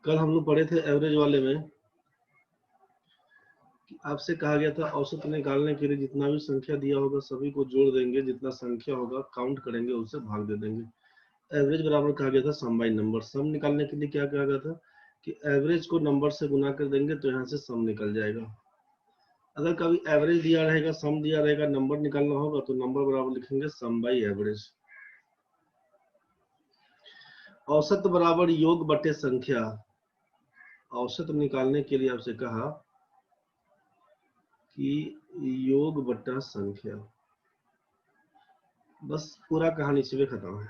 कल हम लोग पढ़े थे एवरेज वाले में कि आपसे कहा गया था औसत निकालने के लिए जितना भी संख्या दिया होगा सभी को जोड़ देंगे, जितना संख्या होगा काउंट करेंगे उससे भाग दे देंगे। एवरेज बराबर कहा गया था सम बाई नंबर। सम निकालने के लिए क्या कहा गया था कि एवरेज को नंबर से गुना कर देंगे तो यहाँ से सम निकल जाएगा। अगर कभी एवरेज दिया रहेगा, सम दिया रहेगा, नंबर निकालना होगा तो नंबर बराबर लिखेंगे सम बाई एवरेज। औसत बराबर योग बटे संख्या। औसत निकालने के लिए आपसे कहा कि योग बटा संख्या, बस पूरा कहानी इसी में खत्म है।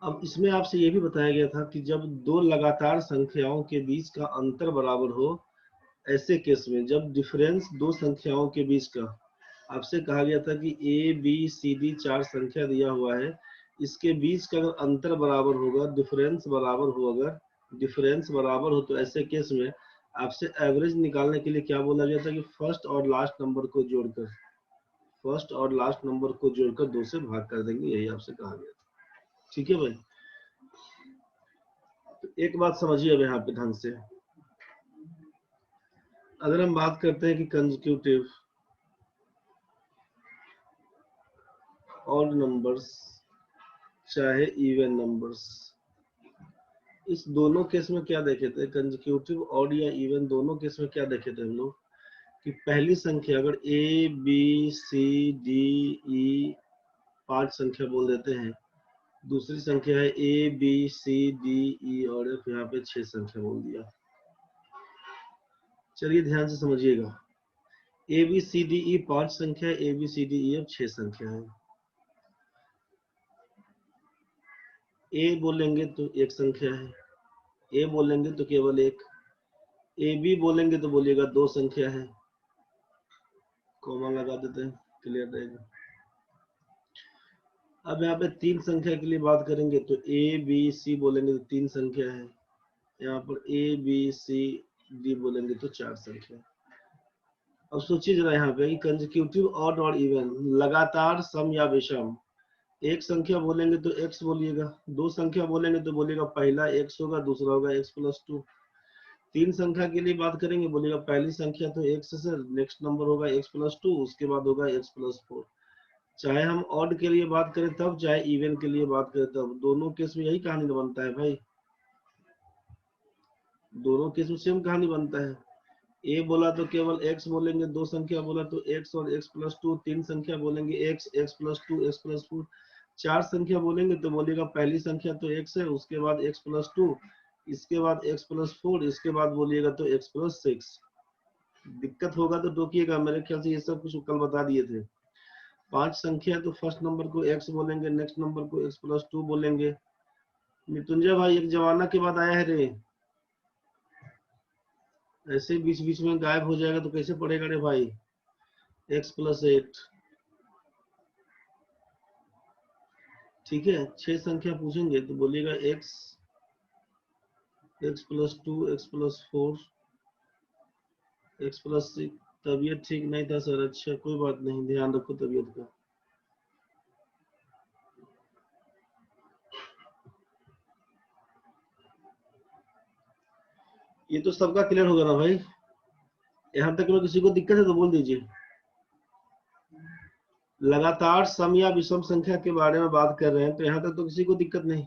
अब इसमें आपसे यह भी बताया गया था कि जब दो लगातार संख्याओं के बीच का अंतर बराबर हो, ऐसे केस में जब डिफरेंस दो संख्याओं के बीच का, आपसे कहा गया था कि ए बी सी डी 4 संख्या दिया हुआ है, इसके बीच का अगर अंतर बराबर होगा, डिफरेंस बराबर हो, अगर डिफरेंस बराबर हो तो ऐसे केस में आपसे एवरेज निकालने के लिए क्या बोला गया था कि फर्स्ट और लास्ट नंबर को जोड़कर, फर्स्ट और लास्ट नंबर को जोड़कर 2 से भाग कर देंगे, यही आपसे कहा गया था। ठीक है भाई, तो एक बात समझिए अब यहाँ पे ढंग से। अगर हम बात करते हैं कि कंसेक्यूटिव ऑड नंबर्स चाहे इवन नंबर्स, इस दोनों केस में क्या देखे थे, कंसेक्यूटिव ऑड या इवन दोनों केस में क्या देखे थे हम लोग कि पहली संख्या अगर ए बी सी डी ई 5 संख्या बोल देते हैं, दूसरी संख्या है A B C D E और एफ, यहाँ पे 6 संख्या बोल दिया। चलिए ध्यान से समझिएगा, ए बी सी डी ई 5 संख्या है, A B C D E F 6 संख्या है। ए बोलेंगे तो एक संख्या है, ए बोलेंगे तो केवल एक, ए बी बोलेंगे तो बोलिएगा 2 संख्या है, कॉमा लगा देते हैं, क्लियर रहेगा। अब यहाँ पे 3 संख्या के लिए बात करेंगे तो ए बी सी बोलेंगे तो 3 संख्या है, यहाँ पर ए बी सी डी बोलेंगे तो 4 संख्या। अब सोचिए जरा यहाँ पे कि कंसेक्यूटिव ऑड और इवन, लगातार सम या विषम, एक संख्या बोलेंगे तो x बोलिएगा, 2 संख्या बोलेंगे तो बोलिएगा पहला x होगा, दूसरा होगा x प्लस 2। 3 संख्या के लिए बात करेंगे बोलिएगा पहली संख्या तो x से, नेक्स्ट नंबर होगा x प्लस 2, उसके बाद होगा x प्लस 4। चाहे हम ऑड के लिए बात करें तब, चाहे इवन के लिए बात करें तब, दोनों केस में यही कहानी बनता है भाई, दोनों केस में सेम कहानी बनता है। ए बोला तो केवल x बोलेंगे, 2 संख्या बोला तो x और x प्लस 2, 3 संख्या बोलेंगे x, x plus 2, x plus 4, 4 संख्या बोलेंगे तो बोलेगा पहली संख्या तो x है, उसके बाद x प्लस 2, इसके बाद x प्लस 4, इसके बाद बोलिएगा तो x प्लस 6। दिक्कत होगा तो टोकिएगा, मेरे ख्याल से ये सब कुछ कल बता दिए थे। 5 संख्या तो फर्स्ट नंबर को x बोलेंगे, नेक्स्ट नंबर को x प्लस 2 बोलेंगे। मृत्युंजय भाई एक जमाना के बाद आया है रे, ऐसे बीच बीच में गायब हो जाएगा तो कैसे पढ़ेगा रे भाई। x प्लस 8, ठीक है। 6 संख्या पूछेंगे तो बोलिएगा x, x plus 2, x plus 4, x plus 6। तबीयत ठीक नहीं था सर, अच्छा कोई बात नहीं, ध्यान रखो तबीयत का। ये तो सबका क्लियर होगा ना भाई, यहाँ तक में किसी को दिक्कत है तो बोल दीजिए। लगातार सम या विषम संख्या के बारे में बात कर रहे हैं तो यहाँ तक तो किसी को दिक्कत नहीं।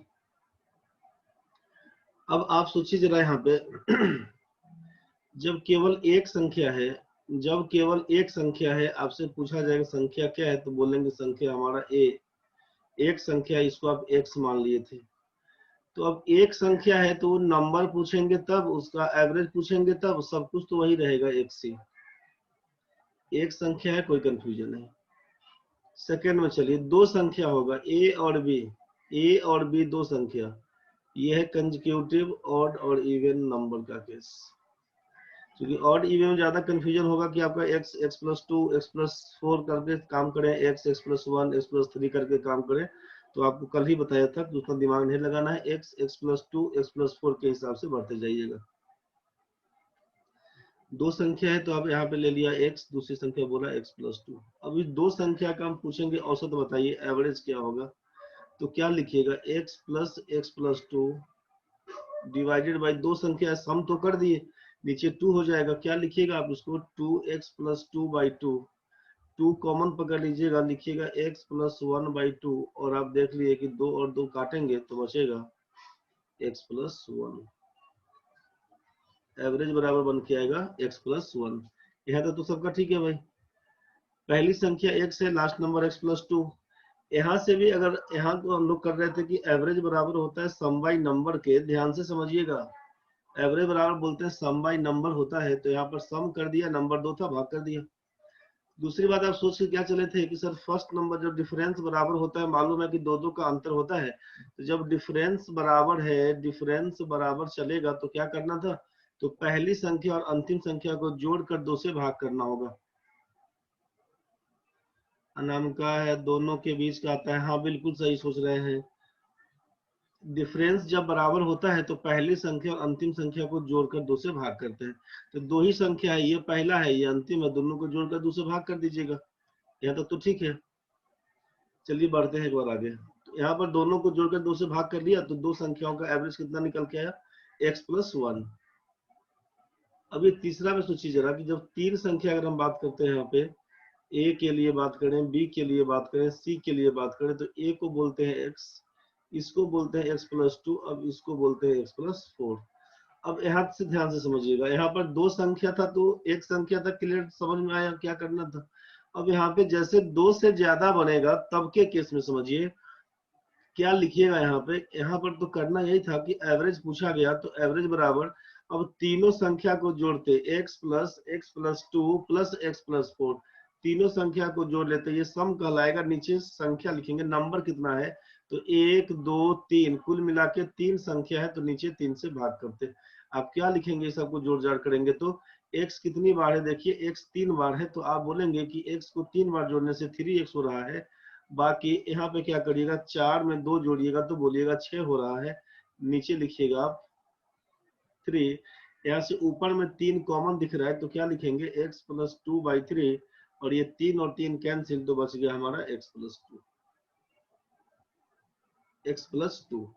अब आप सोचिए जरा यहाँ पे जब केवल एक संख्या है, जब केवल एक संख्या है, आपसे पूछा जाएगा संख्या क्या है तो बोलेंगे संख्या हमारा a, एक संख्या, इसको आप x मान लिए थे। तो अब एक संख्या है तो नंबर पूछेंगे तब, उसका एवरेज पूछेंगे तब, सब कुछ तो वही रहेगा एक से। एक संख्या है, कोई कंफ्यूजन नहीं। सेकंड में चलिए, दो संख्या होगा a और b, a और b 2 संख्या, ये है कंसेक्यूटिव ऑड और इवन नंबर का केस। क्योंकि ऑड इवन में ज्यादा कंफ्यूजन होगा कि आपका x, x plus 2, x plus 4 करके काम करें, x, x plus 1, x plus 3 करके काम करें। तो आपको कल ही बताया था कि उसका दिमाग नहीं लगाना है, x, x plus 2, x plus 4 के हिसाब से बढ़ते जाइएगा। 2 संख्या है तो आप यहाँ पे ले लिया x, दूसरी संख्या बोला x प्लस 2। अब इस 2 संख्या का हम पूछेंगे औसत बताइए, एवरेज क्या होगा। तो क्या लिखिएगा, x प्लस 2 डिवाइडेड बाई दो संख्या सम तो कर दिए, नीचे 2 हो जाएगा, क्या लिखिएगा आप उसको 2x प्लस 2/2, 2 कॉमन पकड़ लीजिएगा, लिखिएगा x प्लस 1/2 और आप देख लिए कि 2 और 2 काटेंगे तो बचेगा x प्लस 1, एवरेज बराबर बन के आएगा x प्लस 1। यहाँ तक तो सबका ठीक है भाई। पहली संख्या x है, लास्ट नंबर x प्लस 2। यहाँ से भी अगर यहाँ को हम लोग कर रहे थे कि एवरेज बराबर होता है सम बाई नंबर के, ध्यान से समझिएगा, एवरेज बराबर बोलते हैं सम बाई नंबर होता है, तो यहाँ पर सम कर दिया, नंबर 2 था भाग कर दिया। दूसरी बात आप सोच के क्या चले थे कि सर फर्स्ट नंबर जब डिफरेंस बराबर होता है, मालूम है कि 2-2 का अंतर होता है, तो जब डिफरेंस बराबर है, डिफरेंस बराबर चलेगा तो क्या करना था, तो पहली संख्या और अंतिम संख्या को जोड़कर 2 से भाग करना होगा। अनामिका है, दोनों के बीच का आता है, हाँ बिल्कुल सही सोच रहे हैं। डिफरेंस जब बराबर होता है तो पहली संख्या और अंतिम संख्या को जोड़कर 2 से भाग करते हैं, तो 2 ही संख्या है, ये पहला है ये अंतिम है, दोनों को जोड़कर 2 से भाग कर दीजिएगा। यहाँ तक तो ठीक है। चलिए बढ़ते हैं एक बार आगे। तो यहाँ पर दोनों को जोड़कर 2 से भाग कर लिया, तो दो संख्याओं का एवरेज कितना निकल के आया, x प्लस 1। अब ये तीसरा में सोचिए जरा कि जब तीन संख्या अगर हम बात करते हैं, यहाँ पे a के लिए बात करें, b के लिए बात करें, c के लिए बात करें, तो a को बोलते हैं x, इसको बोलते हैं x प्लस 2, अब इसको बोलते हैं x प्लस 4। अब यहाँ से ध्यान से समझिएगा, यहाँ पर दो संख्या था तो एक संख्या तक क्लियर समझ में आया क्या करना था। अब यहाँ पे जैसे 2 से ज्यादा बनेगा तब के केस में समझिए क्या लिखिएगा, यहाँ पर तो करना यही था कि एवरेज पूछा गया, तो एवरेज बराबर अब तीनों संख्या को जोड़ते x plus 2 plus x plus 4, तीनों संख्या को जोड़ लेते, ये सम कहलाएगा। नीचे संख्या लिखेंगे, नंबर कितना है, तो 1 2 3, कुल मिला के 3 संख्या है, तो नीचे 3 से भाग करते। आप क्या लिखेंगे, सबको जोड़ जाड़ करेंगे तो x कितनी बार है, देखिए x 3 बार है, तो आप बोलेंगे कि x को 3 बार जोड़ने से 3x हो रहा है। बाकी यहाँ पे क्या करिएगा, 4 में 2 जोड़िएगा तो बोलिएगा 6 हो रहा है, नीचे लिखिएगा आप 3। यहाँ से ऊपर में 3 कॉमन दिख रहा है, तो क्या लिखेंगे x प्लस 2/3, और ये 3 और 3 कैंसिल, तो बच गया हमारा x प्लस 2, x प्लस 2।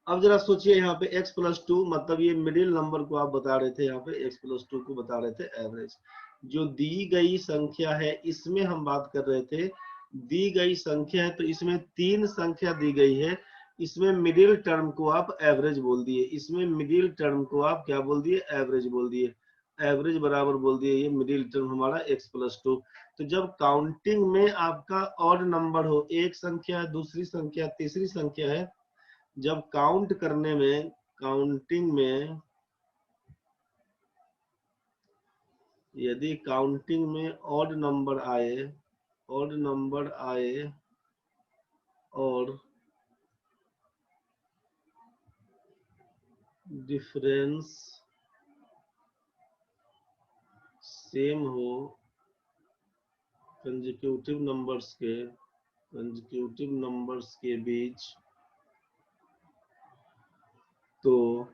अब जरा सोचिए यहाँ पे x प्लस 2 मतलब ये मिडिल नंबर को आप बता रहे थे, यहाँ पे x प्लस 2 को बता रहे थे एवरेज। जो दी गई संख्या है इसमें हम बात कर रहे थे, दी गई संख्या है तो इसमें 3 संख्या दी गई है, इसमें मिडिल टर्म को आप एवरेज बोल दिए, इसमें मिडिल टर्म को आप क्या बोल दिए, एवरेज बोल दिए, एवरेज बराबर बोल दिए ये मिडिल टर्म हमारा x प्लस 2। तो जब काउंटिंग में आपका ऑड नंबर हो, एक संख्या दूसरी संख्या तीसरी संख्या है, जब काउंट करने में, काउंटिंग में यदि काउंटिंग में ऑड नंबर आए, ऑड नंबर आए और डिफरेंस सेम हो कंसेक्यूटिव नंबर्स के बीच, तो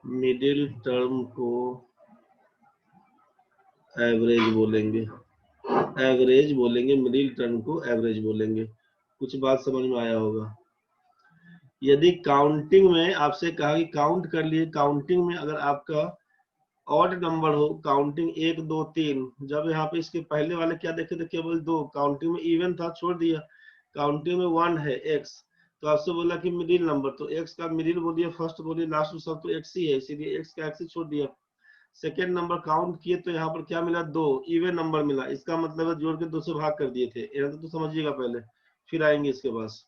मिडिल टर्म को एवरेज बोलेंगे, एवरेज बोलेंगे, मिडिल टर्म को एवरेज बोलेंगे। कुछ बात समझ में आया होगा। यदि काउंटिंग में आपसे कहा कि काउंट कर लिए, काउंटिंग में अगर आपका ऑड नंबर हो, काउंटिंग 1 2 3, जब यहाँ पे इसके पहले वाले क्या देखे थे, केवल 2, काउंटिंग में इवन था छोड़ दिया, काउंटिंग में 1 है x, तो आपसे बोला कि मिडिल नंबर, तो x का मिडिल बोलिए, फर्स्ट बोलिए, लास्ट सब तो x ही है, इसीलिए x का x ही छोड़ दिया। सेकेंड नंबर काउंट किए तो यहाँ पर क्या मिला, 2 इवन नंबर मिला, इसका मतलब है जोड़ के 2 से भाग कर दिए थे, तो समझिएगा पहले, फिर आएंगे इसके पास।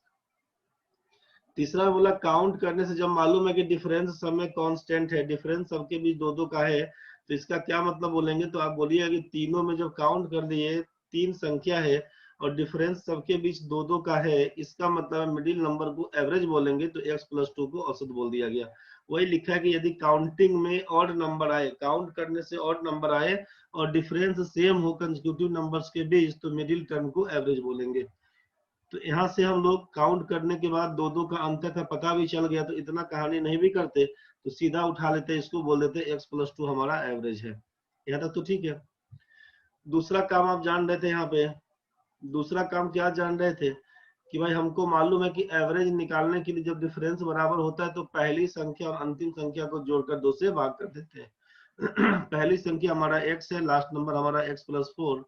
तीसरा बोला काउंट करने से जब मालूम है कि डिफरेंस सब में कांस्टेंट है, डिफरेंस सबके बीच 2-2 का है, तो इसका क्या मतलब बोलेंगे, तो आप बोलिए कि तीनों में जब काउंट कर लिए 3 संख्या है और डिफरेंस सबके बीच 2-2 का है, इसका मतलब मिडिल नंबर को एवरेज बोलेंगे, तो x प्लस 2 को औसत बोल दिया गया। वही लिखा है कि यदि काउंटिंग में ऑड नंबर आए, काउंट करने से ऑड नंबर आए और डिफरेंस सेम हो कंसेक्यूटिव नंबर्स के बीच, तो मिडिल टर्म को एवरेज बोलेंगे। तो यहाँ से हम लोग काउंट करने के बाद 2-2 का अंतर का पता भी चल गया, तो इतना कहानी नहीं भी करते, तो सीधा उठा लेते, इसको बोल देते x प्लस 2 हमारा एवरेज है। यहाँ तक तो ठीक है। दूसरा काम आप जान रहे थे, यहाँ पे दूसरा काम क्या जान रहे थे कि भाई हमको मालूम है कि एवरेज निकालने के लिए जब डिफरेंस बराबर होता है तो पहली संख्या और अंतिम संख्या को जोड़कर 2 से भाग कर देते हैं। पहली संख्या हमारा x है, लास्ट नंबर हमारा x+4,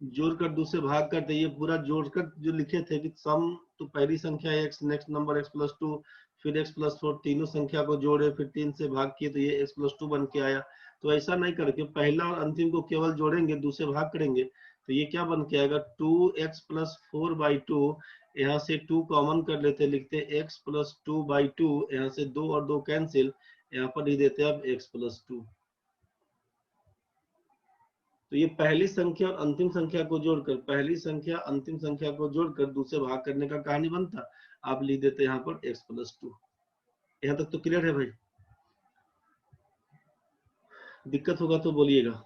जोड़कर 2 से भाग करते, ये पूरा जोड़कर जो लिखे थे कि सम, तो पहली संख्या x, नेक्स्ट नंबर x+2, फिर x+4, तीनों संख्या को जोड़े, फिर 3 से भाग किए तो ये x+2 बन के आया। तो ऐसा नहीं करके पहला और अंतिम को केवल जोड़ेंगे, 2 से भाग करेंगे तो ये क्या बन के आएगा 2x+4/2। यहाँ से 2 कॉमन कर लेते, लिखते x+2/2, यहाँ से 2 और 2 कैंसिल, यहाँ पर लिख देते अब x+2। तो ये पहली संख्या और अंतिम संख्या को जोड़कर, पहली संख्या अंतिम संख्या को जोड़कर 2 से भाग करने का कहानी बनता। आप लिख देते यहाँ पर x+2। यहाँ तक तो क्लियर है भाई? दिक्कत होगा तो बोलिएगा।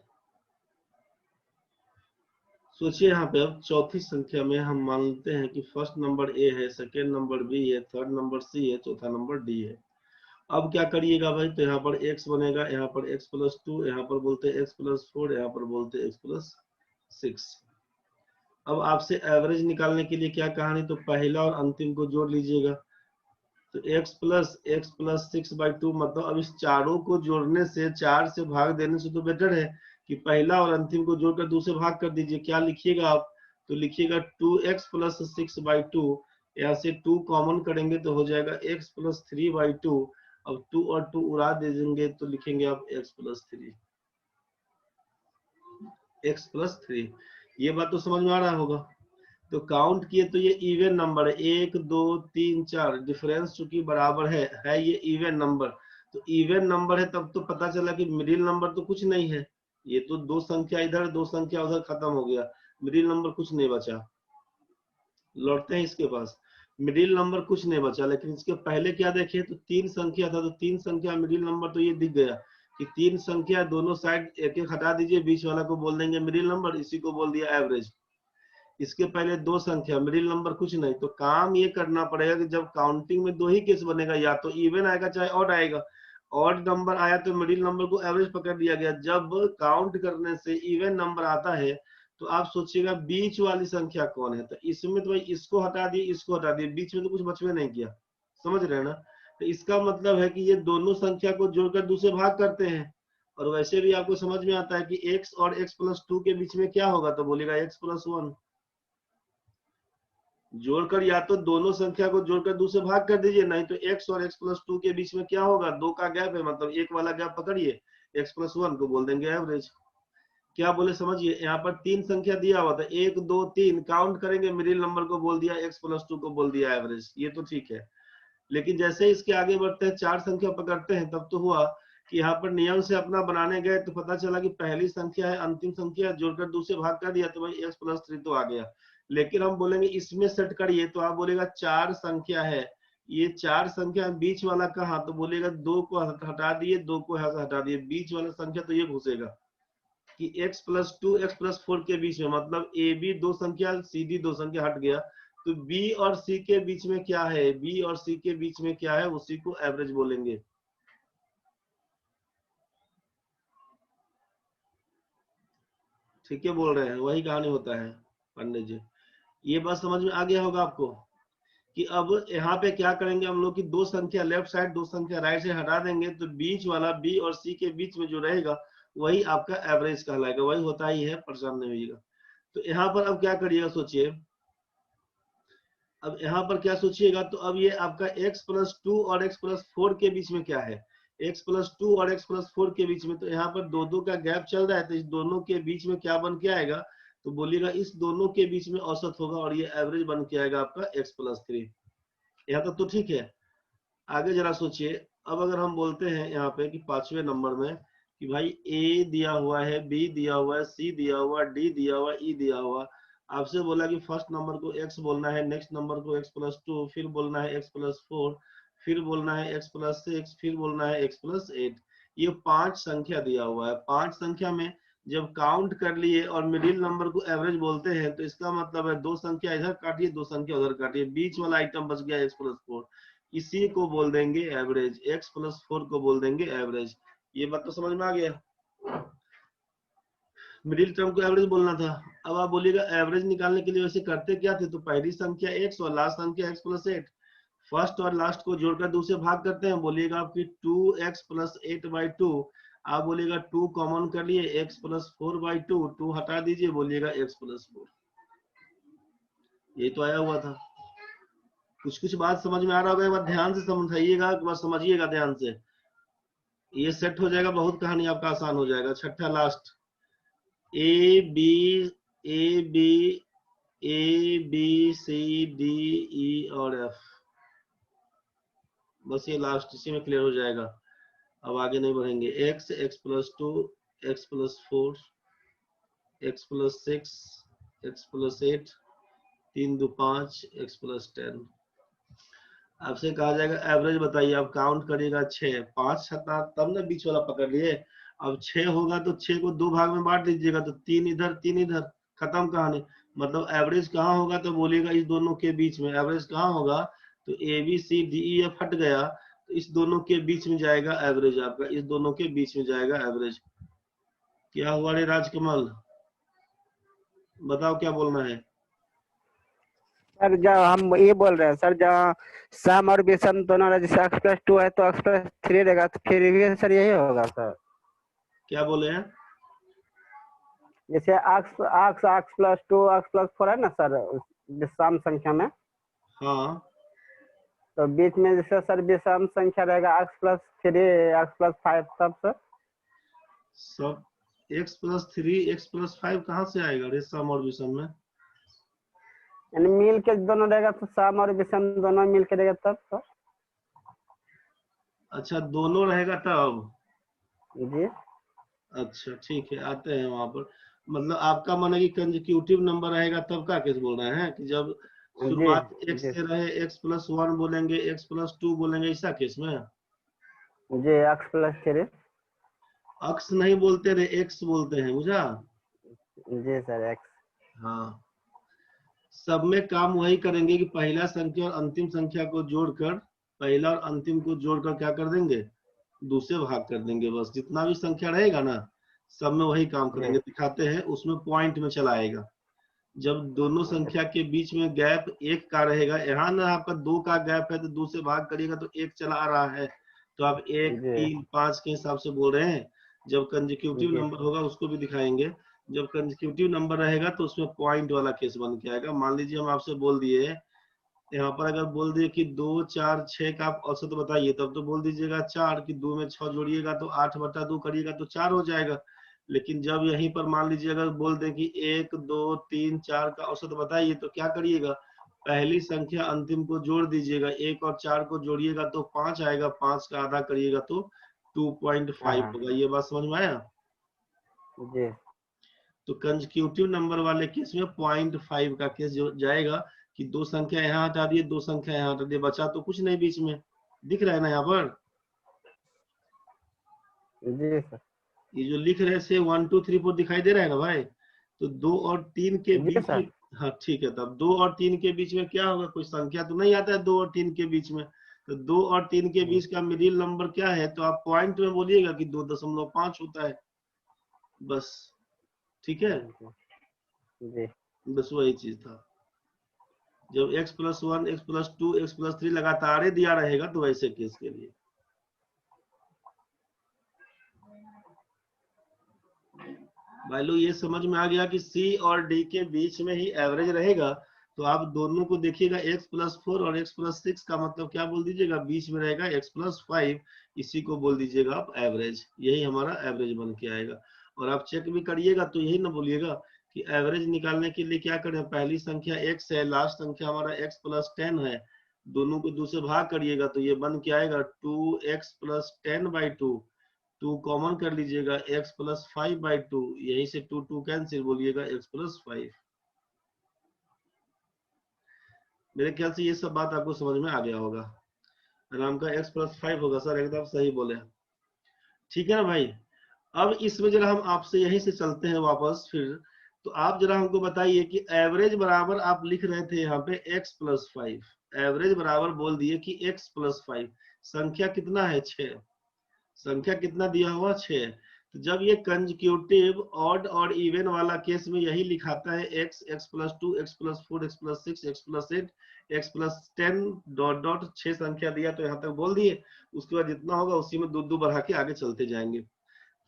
सोचिए यहाँ पे अब चौथी संख्या में हम मानते हैं कि फर्स्ट नंबर ए है, सेकेंड नंबर बी है, थर्ड नंबर सी है, चौथा नंबर डी है। अब क्या करिएगा भाई, तो यहाँ पर x बनेगा, यहाँ पर x+2, यहाँ पर बोलते हैं x+4, यहाँ पर बोलते हैं x+6। अब आपसे एवरेज निकालने के लिए क्या कहानी, तो पहला और अंतिम को जोड़ लीजिएगा। तो x+6/2, मतलब अब इस चारों को जोड़ने से, 4 से भाग देने से तो बेटर है कि पहला और अंतिम को जोड़कर 2 से भाग कर दीजिए। क्या लिखिएगा आप, तो लिखिएगा 2x+6/2, यहाँ से 2 कॉमन करेंगे तो हो जाएगा x+3/2। अब 2 और 2 उड़ा दे देंगे तो लिखेंगे आप x+3, x+3। ये बात तो समझ में आ रहा होगा। तो काउंट किए तो ये इवन नंबर है, 1 2 3 4, डिफरेंस चूंकि बराबर है ये इवन नंबर। तो इवन नंबर है तब तो पता चला कि मिडिल नंबर तो कुछ नहीं है, ये तो 2 संख्या इधर 2 संख्या उधर खत्म हो गया, मिडिल नंबर कुछ नहीं बचा। लौटते हैं इसके पास, मिडिल नंबर कुछ नहीं बचा। लेकिन इसके पहले क्या देखे, तो 3 संख्या था, तो 3 संख्या मिडिल नंबर तो ये दिख गया कि 3 संख्या, दोनों साइड एक एक हटा दीजिए, बीच वाला को बोल देंगे मिडिल नंबर, इसी को बोल दिया एवरेज। इसके पहले 2 संख्या, मिडिल नंबर कुछ नहीं। तो काम ये करना पड़ेगा कि जब काउंटिंग में 2 ही केस बनेगा, या तो इवन आएगा चाहे ऑड आएगा। ऑड नंबर आया तो मिडिल नंबर को एवरेज पकड़ लिया गया। जब काउंट करने से इवन नंबर आता है तो आप सोचिएगा बीच वाली संख्या कौन है, तो इसमें तो भाई इसको हटा दिए, इसको हटा दिए, बीच में तो कुछ बचवे नहीं किया। समझ रहे हैं ना? तो इसका मतलब है कि ये दोनों संख्या को जोड़कर दूसरे भाग करते हैं। और वैसे भी आपको समझ में आता है कि x और x+2 के बीच में क्या होगा, तो बोलेगा x+1। जोड़कर या तो दोनों संख्या को जोड़कर 2 से भाग कर दीजिए, नहीं तो x और x+2 के बीच में क्या होगा, 2 का गैप है, मतलब एक वाला गैप पकड़िए, x+1 को बोल देंगे एवरेज। क्या बोले समझिए, यहाँ पर 3 संख्या दिया हुआ था, 1 2 3 काउंट करेंगे, मिडिल नंबर को बोल दिया, x+2 को बोल दिया एवरेज, ये तो ठीक है। लेकिन जैसे इसके आगे बढ़ते हैं, 4 संख्या पकड़ते हैं, तब तो हुआ कि यहाँ पर नियम से अपना बनाने गए तो पता चला कि पहली संख्या है, अंतिम संख्या जोड़कर 2 से भाग कर दिया तो भाई x+3 तो आ गया। लेकिन हम बोलेंगे इसमें सेट करिए, तो आप बोलेगा 4 संख्या है, ये 4 संख्या बीच वाला कहाँ, तो बोलेगा 2 को हटा दिए, 2 को यहाँ से हटा दिए, बीच वाला संख्या तो ये घुसेगा कि x+2 x+4 के बीच में, मतलब ए बी 2 संख्या, सी डी 2 संख्या हट गया। तो बी और सी के बीच में क्या है, बी और सी के बीच में क्या है, उसी को एवरेज बोलेंगे। ठीक है बोल रहे हैं, वही कहानी होता है पंडित जी। ये बात समझ में आ गया होगा आपको कि अब यहाँ पे क्या करेंगे हम लोग कि 2 संख्या लेफ्ट साइड 2 संख्या राइट से हटा देंगे, तो बीच वाला बी और सी के बीच में जो रहेगा वही आपका एवरेज कहलाएगा। वही होता ही है, परेशान नहीं होइएगा। तो यहाँ पर अब क्या करिएगा सोचिए, अब यहाँ पर क्या सोचिएगा, तो अब ये आपका x+2 और x+4 के बीच में क्या है, x+2 और x+4 के बीच में, तो यहाँ पर 2 का गैप चल रहा है, तो इस दोनों के बीच में क्या बन के आएगा, तो बोलिएगा इस दोनों के बीच में औसत होगा और ये एवरेज बन के आएगा आपका x+3। यहाँ तक तो ठीक है। आगे जरा सोचिए, अब अगर हम बोलते हैं यहाँ पे कि 5वें नंबर में कि भाई ए दिया हुआ है, बी दिया हुआ है, सी दिया हुआ, डी दिया हुआ, ई दिया हुआ। आपसे बोला कि फर्स्ट नंबर को x बोलना है, नेक्स्ट नंबर को x+2, फिर बोलना है x+4, फिर बोलना है x+6, फिर बोलना है x+8। ये 5 संख्या दिया हुआ है। 5 संख्या में जब काउंट कर लिए और मिडिल नंबर को एवरेज बोलते हैं, तो इसका मतलब है 2 संख्या इधर काटिए, 2 संख्या उधर काटिए, बीच वाला आइटम बच गया x+4, इसी को बोल देंगे एवरेज, x+4 को बोल देंगे एवरेज। ये बात तो समझ में आ गया। मिडिल टर्म को एवरेज बोलना था। अब आप बोलिएगा एवरेज निकालने के लिए वैसे करते क्या थे, तो पहली संख्या x और लास्ट संख्या x प्लस 8, फर्स्ट और लास्ट को जोड़कर 2 से भाग करते हैं। बोलिएगा आपकी 2x प्लस 8/2, आप बोलिएगा 2 कॉमन कर लिए, x प्लस 4/2, 2 हटा दीजिए, बोलिएगा x प्लस 4। ये तो आया हुआ था। कुछ कुछ बात समझ में आ रहा होगा, एक बार ध्यान से समझाइएगा, एक बार समझिएगा ध्यान से, ये सेट हो जाएगा, बहुत कहानी आपका आसान हो जाएगा। छठा last, A B C D E और एफ, बस ये लास्ट, इसी में क्लियर हो जाएगा। अब आगे नहीं बढ़ेंगे। x, x plus 2, x plus 4, x plus 6, x plus 8, 3 2 5, x plus 10। आपसे कहा जाएगा एवरेज बताइए, आप काउंट करिएगा 6, 5 छठा तब ना बीच वाला पकड़ लिए। अब 6 होगा तो 6 को 2 भाग में बांट दीजिएगा, तो 3 इधर 3 इधर, खत्म कहानी। मतलब एवरेज कहाँ होगा, तो बोलिएगा इस दोनों के बीच में। एवरेज कहाँ होगा, तो A B C D E F हट गया, तो इस दोनों के बीच में जाएगा एवरेज आपका, इस दोनों के बीच में जाएगा एवरेज। क्या हुआ रे राजकमल, बताओ क्या बोलना है। सर जब हम ये बोल रहे हैं सर, जहाँ सम और विषम दोनों रहे, जैसे x प्लस 2 है तो x प्लस 3 रहेगा, तो फिर भी सर यही होगा सर। क्या बोले हैं, जैसे x प्लस 2 x प्लस 4 है ना सर, विषम संख्या में, हाँ तो बीच में जैसे सर विषम संख्या रहेगा x प्लस 3 x प्लस 5, तब सर सब x प्लस 3 x प्लस 5 कहाँ से आएगा रे सम और विषम में। यानी मिल के दोनों रहेगा, तो सम और विषम दोनों मिल के रहेगा तब सर। अच्छा दोनों रहेगा तब, जी अच्छा ठीक है, आते हैं वहां पर। मतलब आपका मन है कि कंसेक्यूटिव नंबर रहेगा तब का केस बोल रहे हैं, कि जब जी शुरुआत x जी से रहे, x प्लस 1 बोलेंगे, x प्लस 2 बोलेंगे, ऐसा केस में। जी x प्लस 3। अक्स नहीं बोलते रे, x बोलते हैं, बुझा। जी सर x। हाँ, सब में काम वही करेंगे कि पहला संख्या और अंतिम संख्या को जोड़कर, पहला और अंतिम को जोड़कर क्या कर देंगे, दूसरे भाग कर देंगे। बस जितना भी संख्या रहेगा ना, सब में वही काम जी करेंगे। दिखाते हैं, उसमें पॉइंट में चला आएगा। जब दोनों संख्या के बीच में गैप 1 का रहेगा, यहाँ ना आपका 2 का गैप है, तो 2 से भाग करिएगा तो 1 चला आ रहा है, तो आप 1 जी 3 5 के हिसाब से बोल रहे हैं। जब कंसेक्यूटिव जी नंबर होगा उसको भी दिखाएंगे। जब कंसेक्यूटिव नंबर रहेगा तो उसमें पॉइंट वाला केस बन के आएगा। मान लीजिए हम आपसे बोल दिए, यहाँ पर अगर बोल दिए कि 2 4 6 का आप औसत बताइए, तब तो बोल दीजिएगा 4, कि 2 में 6 जोड़िएगा तो 8/2 करिएगा तो 4 हो जाएगा। लेकिन जब यहीं पर मान लीजिए अगर बोल दें कि 1 2 3 4 का औसत बताइए, तो क्या करिएगा, पहली संख्या अंतिम को जोड़ दीजिएगा, 1 और 4 को जोड़िएगा तो 5 आएगा, 5 का आधा करिएगा तो 2.5 हाँ होगा। ये बात समझ में आया। जी तो कंसेक्यूटिव नंबर वाले केस में 0.5 का केस जो जाएगा, कि 2 संख्या यहाँ हटा दिए, 2 संख्या यहाँ हटा दिए, बचा तो कुछ नहीं बीच में। दिख रहा है ना यहाँ पर, जी सर। ये जो लिख रहे से 1 2 3 4 दिखाई दे रहा है ना भाई। तो 2 और 3 के जी बीच में, सर। हाँ ठीक है, तब 2 और 3 के बीच में क्या होगा, कोई संख्या तो नहीं आता है 2 और 3 के बीच में। तो 2 और 3 के बीच का मिडिल नंबर क्या है, तो आप पॉइंट में बोलिएगा कि 2.5 होता है, बस। ठीक है, जी बस वही चीज था। जब x plus 1 x plus 2 x plus 3 लगातार ही दिया रहेगा, तो वैसे केस के लिए। भाई लोग ये समझ में आ गया कि C और D के बीच में ही एवरेज रहेगा। तो आप दोनों को देखिएगा, x प्लस 4 और x प्लस 6 का मतलब क्या बोल दीजिएगा, बीच में रहेगा x प्लस 5, इसी को बोल दीजिएगा आप एवरेज। यही हमारा एवरेज बन के आएगा। और आप चेक भी करिएगा तो यही ना बोलिएगा कि एवरेज निकालने के लिए क्या करें, पहली संख्या x है, लास्ट संख्या हमारा x प्लस 10 है, दोनों को 2 से भाग करिएगा तो ये बन के आएगा 2x प्लस 10/2। 2 कॉमन कर लीजिएगा, x प्लस 5/2, यहीं से 2 2 कैंसिल, बोलिएगा x प्लस 5। मेरे ख्याल से ये सब बात आपको समझ में आ गया होगा। नाम का x प्लस 5 होगा सर, एकदम सही बोले। ठीक है ना भाई। अब इसमें जरा हम आपसे यहीं से चलते हैं वापस फिर। तो आप जरा हमको बताइए कि एवरेज बराबर आप लिख रहे थे यहाँ पे x प्लस 5, एवरेज बराबर बोल दिए कि x प्लस 5, संख्या कितना है 6, संख्या कितना दिया हुआ 6। तो जब ये कंजिक्यूटिव ऑड और इवन वाला केस में यही लिखाता है x, x+2, x+4, x+6, x+8, x+10 dot dot 6 संख्या दिया तो यहाँ तक बोल दिए, उसके बाद जितना होगा उसी में दो बढ़ा के आगे चलते जाएंगे।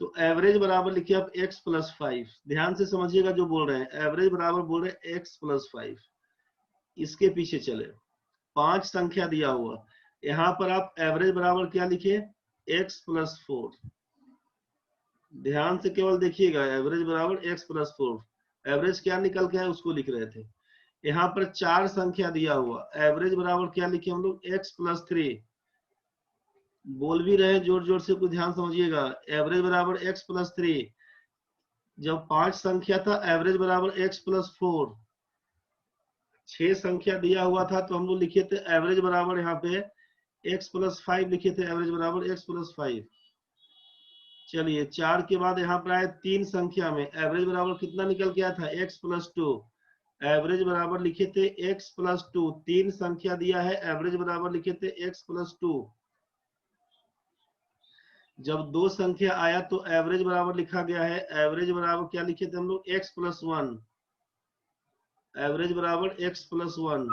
तो एवरेज बराबर लिखिए आप x+5, ध्यान से समझिएगा जो बोल रहे हैं, एवरेज बराबर बोल रहे हैं x+5, इसके पीछे चले 5 संख्या दिया हुआ, यहाँ पर आप एवरेज बराबर क्या लिखे x+4, ध्यान से केवल देखिएगा, एवरेज बराबर x+4, एवरेज क्या निकल के है उसको लिख रहे थे। यहाँ पर 4 संख्या दिया हुआ, एवरेज बराबर क्या लिखे हम लोग x+3, बोल भी रहे जोर जोर से, कुछ ध्यान समझिएगा, एवरेज बराबर x+3, जब 5 संख्या था एवरेज बराबर x+4, 6 संख्या दिया हुआ था तो हम लोग लिखे थे एवरेज बराबर यहाँ पे x+5 लिखे थे, एवरेज बराबर x+5। चलिए 4 के बाद यहाँ पर आए 3 संख्या में, एवरेज बराबर कितना निकल के आया था x+2, एवरेज बराबर लिखे थे x+2, 3 संख्या दिया है, एवरेज बराबर लिखे थे x+2। जब 2 संख्या आया तो एवरेज बराबर लिखा गया है, एवरेज बराबर क्या लिखे थे हम लोग x+1, एवरेज बराबर x+1।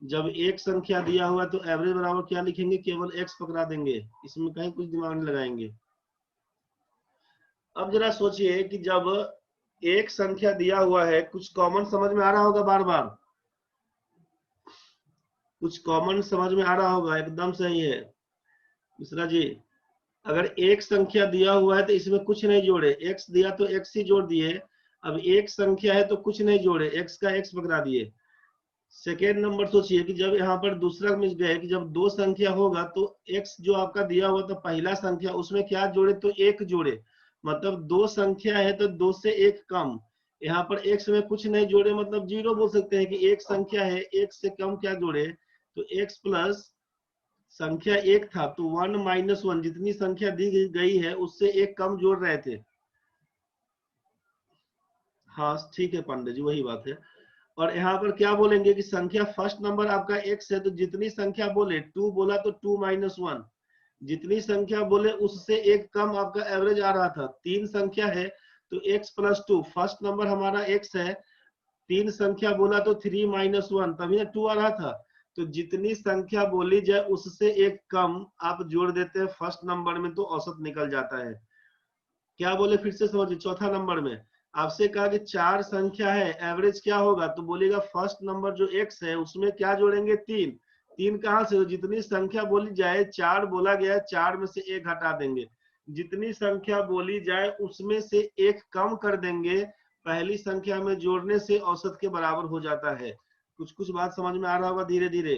जब एक संख्या दिया हुआ तो एवरेज बराबर क्या लिखेंगे, केवल x पकड़ा देंगे, इसमें कहीं कुछ दिमाग नहीं लगाएंगे। अब जरा सोचिए कि जब एक संख्या दिया हुआ है, कुछ कॉमन समझ में आ रहा होगा, बार बार कुछ कॉमन समझ में आ रहा होगा, एकदम सही है मिश्रा जी। अगर एक संख्या दिया हुआ है तो इसमें कुछ नहीं जोड़े, x दिया तो x ही जोड़ दिए, अब एक संख्या है तो कुछ नहीं जोड़े, x का x पकड़ा दिए। सेकेंड नंबर सोचिए कि जब यहाँ पर दूसरा मिल गया कि जब 2 संख्या होगा तो x जो आपका दिया हुआ तो पहला संख्या, उसमें क्या जोड़े तो 1 जोड़े, मतलब 2 संख्या है तो 2 से 1 कम, यहाँ पर x में कुछ नहीं जोड़े, मतलब 0 बोल सकते हैं कि एक संख्या है, 1 से कम क्या जोड़े, तो x प्लस संख्या 1 था तो 1 - 1, जितनी संख्या दी गई है उससे 1 कम जोड़ रहे थे। हाँ ठीक है पांडे जी, वही बात है। और यहाँ पर क्या बोलेंगे कि संख्या फर्स्ट नंबर आपका x है तो जितनी संख्या बोले, 2 बोला तो 2 - 1, जितनी संख्या बोले उससे 1 कम आपका एवरेज आ रहा था। 3 संख्या है तो x+2, फर्स्ट नंबर हमारा x है, 3 संख्या बोला तो 3 - 1, तभी ना 2 आ रहा था। तो जितनी संख्या बोली जाए उससे 1 कम आप जोड़ देते हैं फर्स्ट नंबर में तो औसत निकल जाता है। क्या बोले फिर से समझिए, चौथा नंबर में आपसे कहा कि 4 संख्या है, एवरेज क्या होगा, तो बोलेगा फर्स्ट नंबर जो x है उसमें क्या जोड़ेंगे 3, 3 कहां से, तो जितनी संख्या बोली जाए, 4 बोला गया है, 4 में से 1 हटा देंगे, जितनी संख्या बोली जाए उसमें से 1 कम कर देंगे, पहली संख्या में जोड़ने से औसत के बराबर हो जाता है। कुछ कुछ बात समझ में आ रहा होगा धीरे धीरे।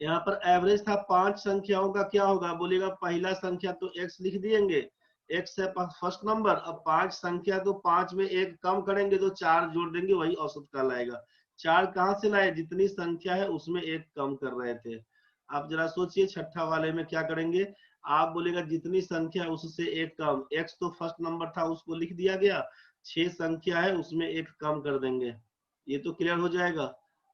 यहाँ पर एवरेज था 5 संख्याओं का, क्या होगा, बोलेगा पहला संख्या तो x लिख दिएंगे, x है फर्स्ट नंबर, अब 5 संख्या तो 5 में 1 कम करेंगे तो 4 जोड़ देंगे, वही औसत कहलाएगा। 4 कहां से लाए, जितनी संख्या है उसमें 1 कम कर रहे थे। आप जरा सोचिए छठा वाले में क्या करेंगे, आप बोलेगा जितनी संख्या उससे 1 कम, x तो फर्स्ट नंबर था उसको लिख दिया गया, 6 संख्या है उसमें 1 कम कर देंगे, ये तो क्लियर हो जाएगा।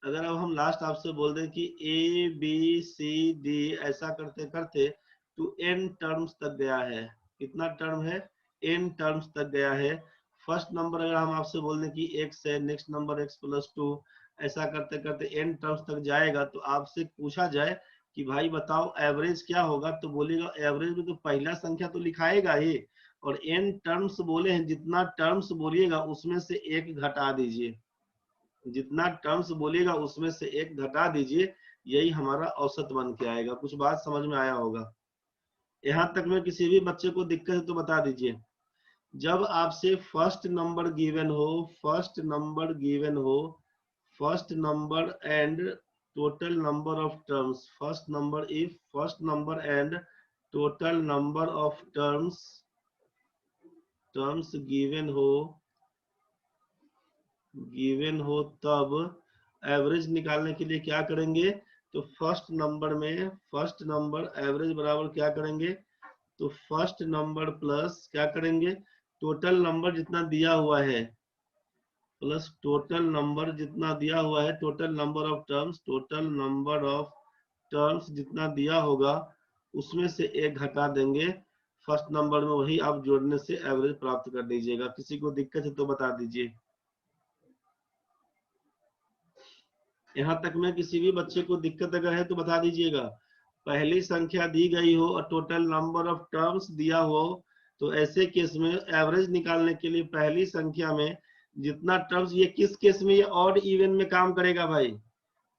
अगर अब हम लास्ट आपसे बोल दें कि ए बी सी डी ऐसा करते करते तो n टर्म्स तक गया है, कितना टर्म है, n टर्म्स तक गया है। फर्स्ट नंबर अगर हम आपसे बोल दें कि x है, नेक्स्ट नंबर x+2, ऐसा करते करते n टर्म्स तक जाएगा, तो आपसे पूछा जाए कि भाई बताओ एवरेज क्या होगा, तो बोलेगा एवरेज में तो पहला संख्या तो लिखाएगा ही, और n टर्म्स बोले हैं, जितना टर्म्स बोलिएगा उसमें से 1 घटा दीजिए, जितना टर्म्स बोलेगा उसमें से 1 घटा दीजिए, यही हमारा औसत बन के आएगा। कुछ बात समझ में आया होगा, यहाँ तक में किसी भी बच्चे को दिक्कत है तो बता दीजिए। जब आपसे फर्स्ट नंबर गिवन हो, फर्स्ट नंबर गिवन हो, first number and total number of terms, first number if first number and total number of terms given हो तब एवरेज निकालने के लिए क्या करेंगे, तो फर्स्ट नंबर में फर्स्ट नंबर एवरेज बराबर क्या करेंगे, तो फर्स्ट नंबर प्लस क्या करेंगे, टोटल नंबर जितना दिया हुआ है प्लस टोटल नंबर जितना दिया हुआ है, total number of terms, total number of terms जितना दिया होगा उसमें से 1 घटा देंगे, फर्स्ट नंबर में वही आप जोड़ने से एवरेज प्राप्त कर लीजिएगा। किसी को दिक्कत है तो बता दीजिए। यहाँ तक में किसी भी बच्चे को दिक्कत अगर है तो बता दीजिएगा। पहली संख्या दी गई हो और टोटल नंबर ऑफ टर्म्स दिया हो, तो ऐसे केस में एवरेज निकालने के लिए पहली संख्या में जितना टर्म्स, ये किस केस में, ये ऑड इवन में काम करेगा भाई।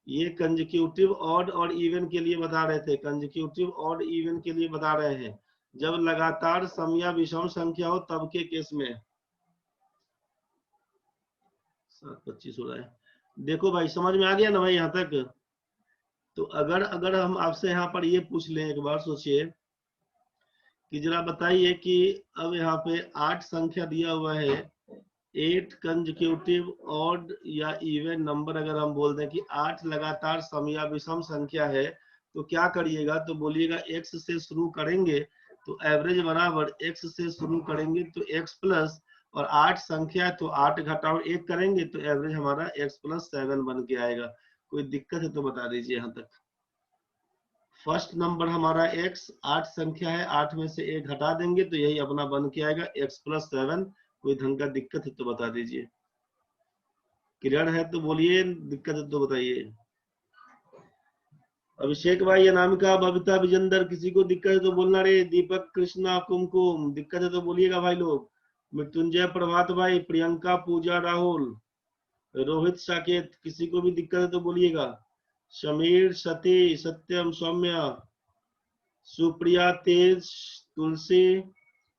ये कंजिक्यूटिव ऑड और इवन के लिए बता रहे थे, कंजिक्यूटिव ऑड इवन के लिए बता रहे हैं। जब लगातार सम या विषम संख्या हो तब के केस में। 7:25 हो रहा है। देखो भाई समझ में आ गया ना भाई यहाँ तक। तो अगर हम आपसे यहाँ पर ये पूछ लें, एक बार सोचिए कि जरा बताइए कि अब यहाँ पे 8 संख्या दिया हुआ है, 8 कंजिक्यूटिव ऑड या इवन नंबर, अगर हम बोल दें कि 8 लगातार सम या विषम संख्या है तो क्या करिएगा, तो बोलिएगा x से शुरू करेंगे तो एवरेज बराबर x से शुरू करेंगे तो x प्लस, और 8 संख्या है तो 8 घटाओ 1 करेंगे तो एवरेज हमारा x प्लस 7 बन के आएगा। कोई दिक्कत है तो बता दीजिए यहाँ तक। फर्स्ट नंबर हमारा x, 8 संख्या है, 8 में से 1 हटा देंगे तो यही अपना बन के आएगा x प्लस 7। कोई ढंग का दिक्कत है तो बता दीजिए। क्लियर है तो बोलिए, दिक्कत है तो बताइए। अभिषेक भाई, अनामिका, बबीता, विजेंदर, किसी को दिक्कत है तो बोलना रे। दीपक, कृष्णा, कुमकुम, दिक्कत है तो बोलिएगा भाई लोग। मृत्युंजय, प्रभात भाई, प्रियंका, पूजा, राहुल, रोहित, साकेत, किसी को भी दिक्कत है तो बोलिएगा। समीर, सती, सत्यम, सौम्या, सुप्रिया, तेज, तुलसी,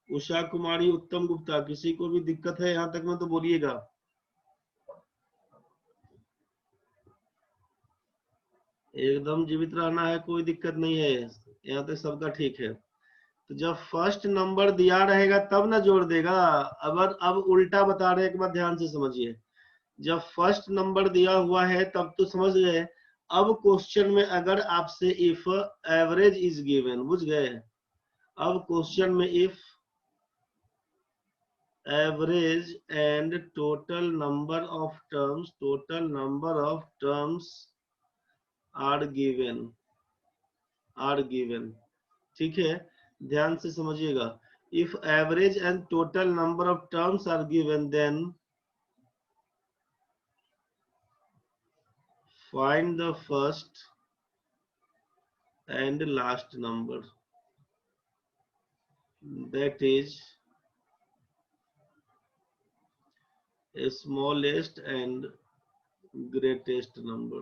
उषा कुमारी, उत्तम गुप्ता, किसी को भी दिक्कत है यहाँ तक में तो बोलिएगा। एकदम जीवित रहना है, कोई दिक्कत नहीं है, यहाँ तक सबका ठीक है। तो जब फर्स्ट नंबर दिया रहेगा तब ना जोड़ देगा। अब उल्टा बता रहे हैं, एक बार ध्यान से समझिए। जब फर्स्ट नंबर दिया हुआ है तब तो समझ गए। अब क्वेश्चन में अगर आपसे इफ एवरेज इज गिवन, बुझ गए। अब क्वेश्चन में if average and total number of terms are given, ठीक है, ध्यान से समझिएगा। if average and total number of terms are given, then find the first and last number, that is smallest and greatest number।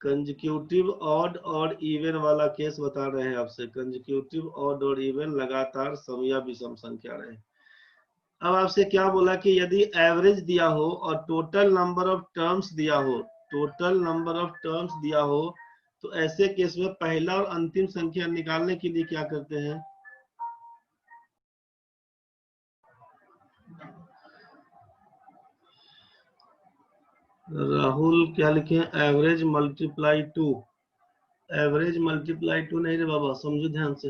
Consecutive odd और even वाला case बता रहे हैं आपसे। कंजिक्यूटिव ऑड और इवन लगातार सम या विषम संख्या रहे। अब आपसे क्या बोला कि यदि एवरेज दिया हो और टोटल नंबर ऑफ टर्म्स दिया हो, टोटल नंबर ऑफ टर्म्स दिया हो, तो ऐसे केस में पहला और अंतिम संख्या निकालने के लिए क्या करते हैं। राहुल क्या लिखे हैं, average multiply two. Average multiply two नहीं रे बाबा, समझो ध्यान से।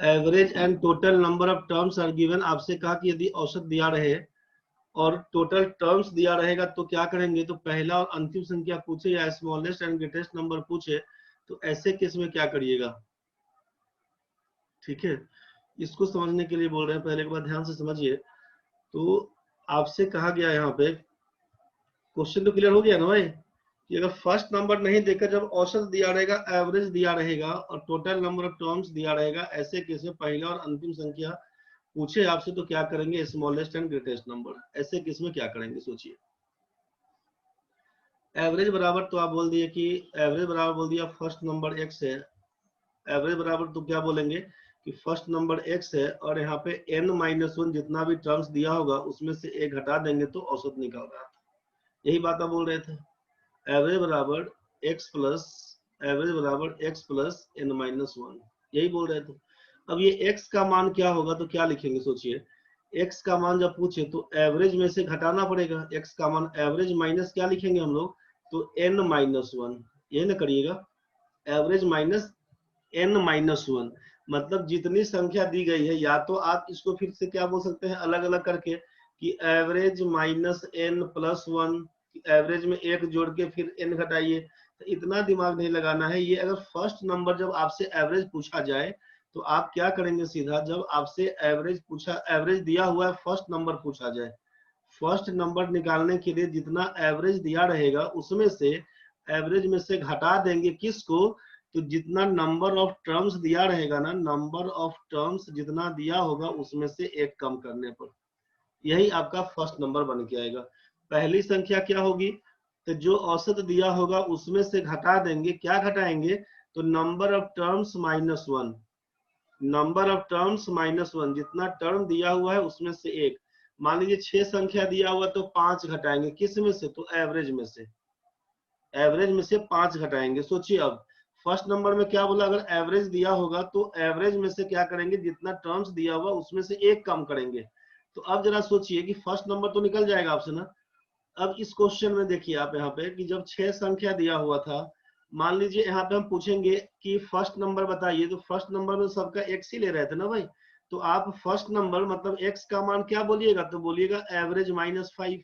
Average and total number of terms are given. आपसे कहा कि यदि औसत दिया रहे और टोटल टर्म्स दिया रहेगा तो क्या करेंगे, तो पहला और अंतिम संख्या पूछे या स्मॉलेस्ट एंड ग्रेटेस्ट नंबर पूछे तो ऐसे केस में क्या करिएगा। ठीक है, इसको समझने के लिए बोल रहे हैं, पहले एक बार ध्यान से समझिए। तो आपसे कहा गया यहाँ पे, क्वेश्चन तो क्लियर हो गया ना भाई, कि अगर फर्स्ट नंबर नहीं देकर जब औसत दिया रहेगा, एवरेज दिया रहेगा और टोटल नंबर ऑफ टर्म्स दिया रहेगा, ऐसे केस में पहला और अंतिम संख्या पूछे आपसे तो क्या करेंगे, स्मॉलेस्ट एंड ग्रेटेस्ट नंबर। ऐसे केस में क्या करेंगे सोचिए। एवरेज बराबर तो आप बोल दिए कि एवरेज बराबर बोल दिया फर्स्ट नंबर x है। एवरेज बराबर तो क्या बोलेंगे कि फर्स्ट नंबर x है और यहाँ पे n-1 जितना भी टर्म्स दिया होगा उसमें से एक हटा देंगे तो औसत निकल रहा था। यही बात आप बोल रहे थे। एवरेज बराबर x प्लस, एवरेज बराबर x प्लस n-1, यही बोल रहे थे। अब ये x का मान क्या होगा तो क्या लिखेंगे सोचिए। x का मान जब पूछे तो एवरेज में से घटाना पड़ेगा। x का मान एवरेज माइनस क्या लिखेंगे हम लोग, तो n-1, ये ना करिएगा, एवरेज माइनस n-1, मतलब जितनी संख्या दी गई है, या तो आप इसको फिर से क्या बोल सकते हैं अलग अलग करके कि average minus n plus 1, average में एक जोड़ के फिर n घटाइए, तो इतना दिमाग नहीं लगाना है। ये अगर फर्स्ट नंबर जब आपसे एवरेज पूछा जाए तो आप क्या करेंगे, सीधा जब आपसे एवरेज पूछा, एवरेज दिया हुआ है, फर्स्ट नंबर पूछा जाए, फर्स्ट नंबर निकालने के लिए जितना एवरेज दिया रहेगा उसमें से, एवरेज में से घटा देंगे किसको, तो जितना नंबर ऑफ टर्म्स दिया रहेगा ना, नंबर ऑफ टर्म्स जितना दिया होगा उसमें से एक कम करने पर, यही आपका फर्स्ट नंबर बन के आएगा। पहली संख्या क्या होगी, तो जो औसत दिया होगा उसमें से घटा देंगे, क्या घटाएंगे, तो number of terms minus one, number of terms minus one, जितना टर्म दिया हुआ है उसमें से एक। मान लीजिए 6 संख्या दिया हुआ तो 5 घटाएंगे, किस में से, तो एवरेज में से, एवरेज में से 5 घटाएंगे। सोचिए अब फर्स्ट नंबर में क्या बोला, अगर एवरेज दिया होगा तो एवरेज में से क्या करेंगे, जितना टर्म्स दिया हुआ उसमें से एक कम करेंगे। तो अब जरा सोचिए कि फर्स्ट नंबर तो निकल जाएगा आपसे ना। अब इस क्वेश्चन में देखिए आप यहाँ पे कि जब 6 संख्या दिया हुआ था, मान लीजिए यहाँ पे हम पूछेंगे कि फर्स्ट नंबर बताइए, तो फर्स्ट नंबर में सबका एक्स ही ले रहे थे ना भाई, तो आप फर्स्ट नंबर मतलब एक्स का मान क्या बोलिएगा, तो बोलिएगा एवरेज माइनस 5।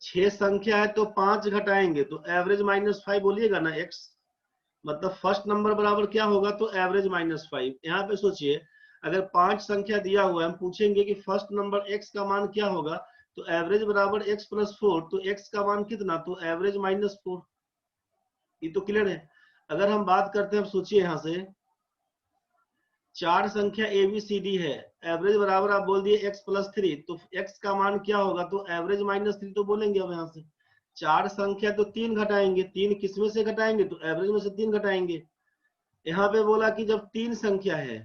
6 संख्या है तो 5 घटाएंगे तो एवरेज माइनस 5 बोलिएगा ना, एक्स मतलब फर्स्ट नंबर बराबर क्या होगा, तो एवरेज माइनस 5। यहाँ पे सोचिए अगर 5 संख्या दिया हुआ है, हम पूछेंगे कि फर्स्ट नंबर एक्स का मान क्या होगा, तो एवरेज बराबर एक्स प्लस 4, तो एक्स का मान कितना, तो एवरेज माइनस 4। ये तो क्लियर है। अगर हम बात करते हैं, सोचिए यहाँ से 4 संख्या ए बी सी डी है, एवरेज बराबर आप बोल दिए एक्स प्लस 3, तो एक्स का मान क्या होगा, तो एवरेज माइनस 3 तो बोलेंगे। अब यहाँ से 4 संख्या तो 3 घटाएंगे, 3 किसमें से घटाएंगे, तो एवरेज में से 3 घटाएंगे। यहाँ पे बोला कि जब 3 संख्या है,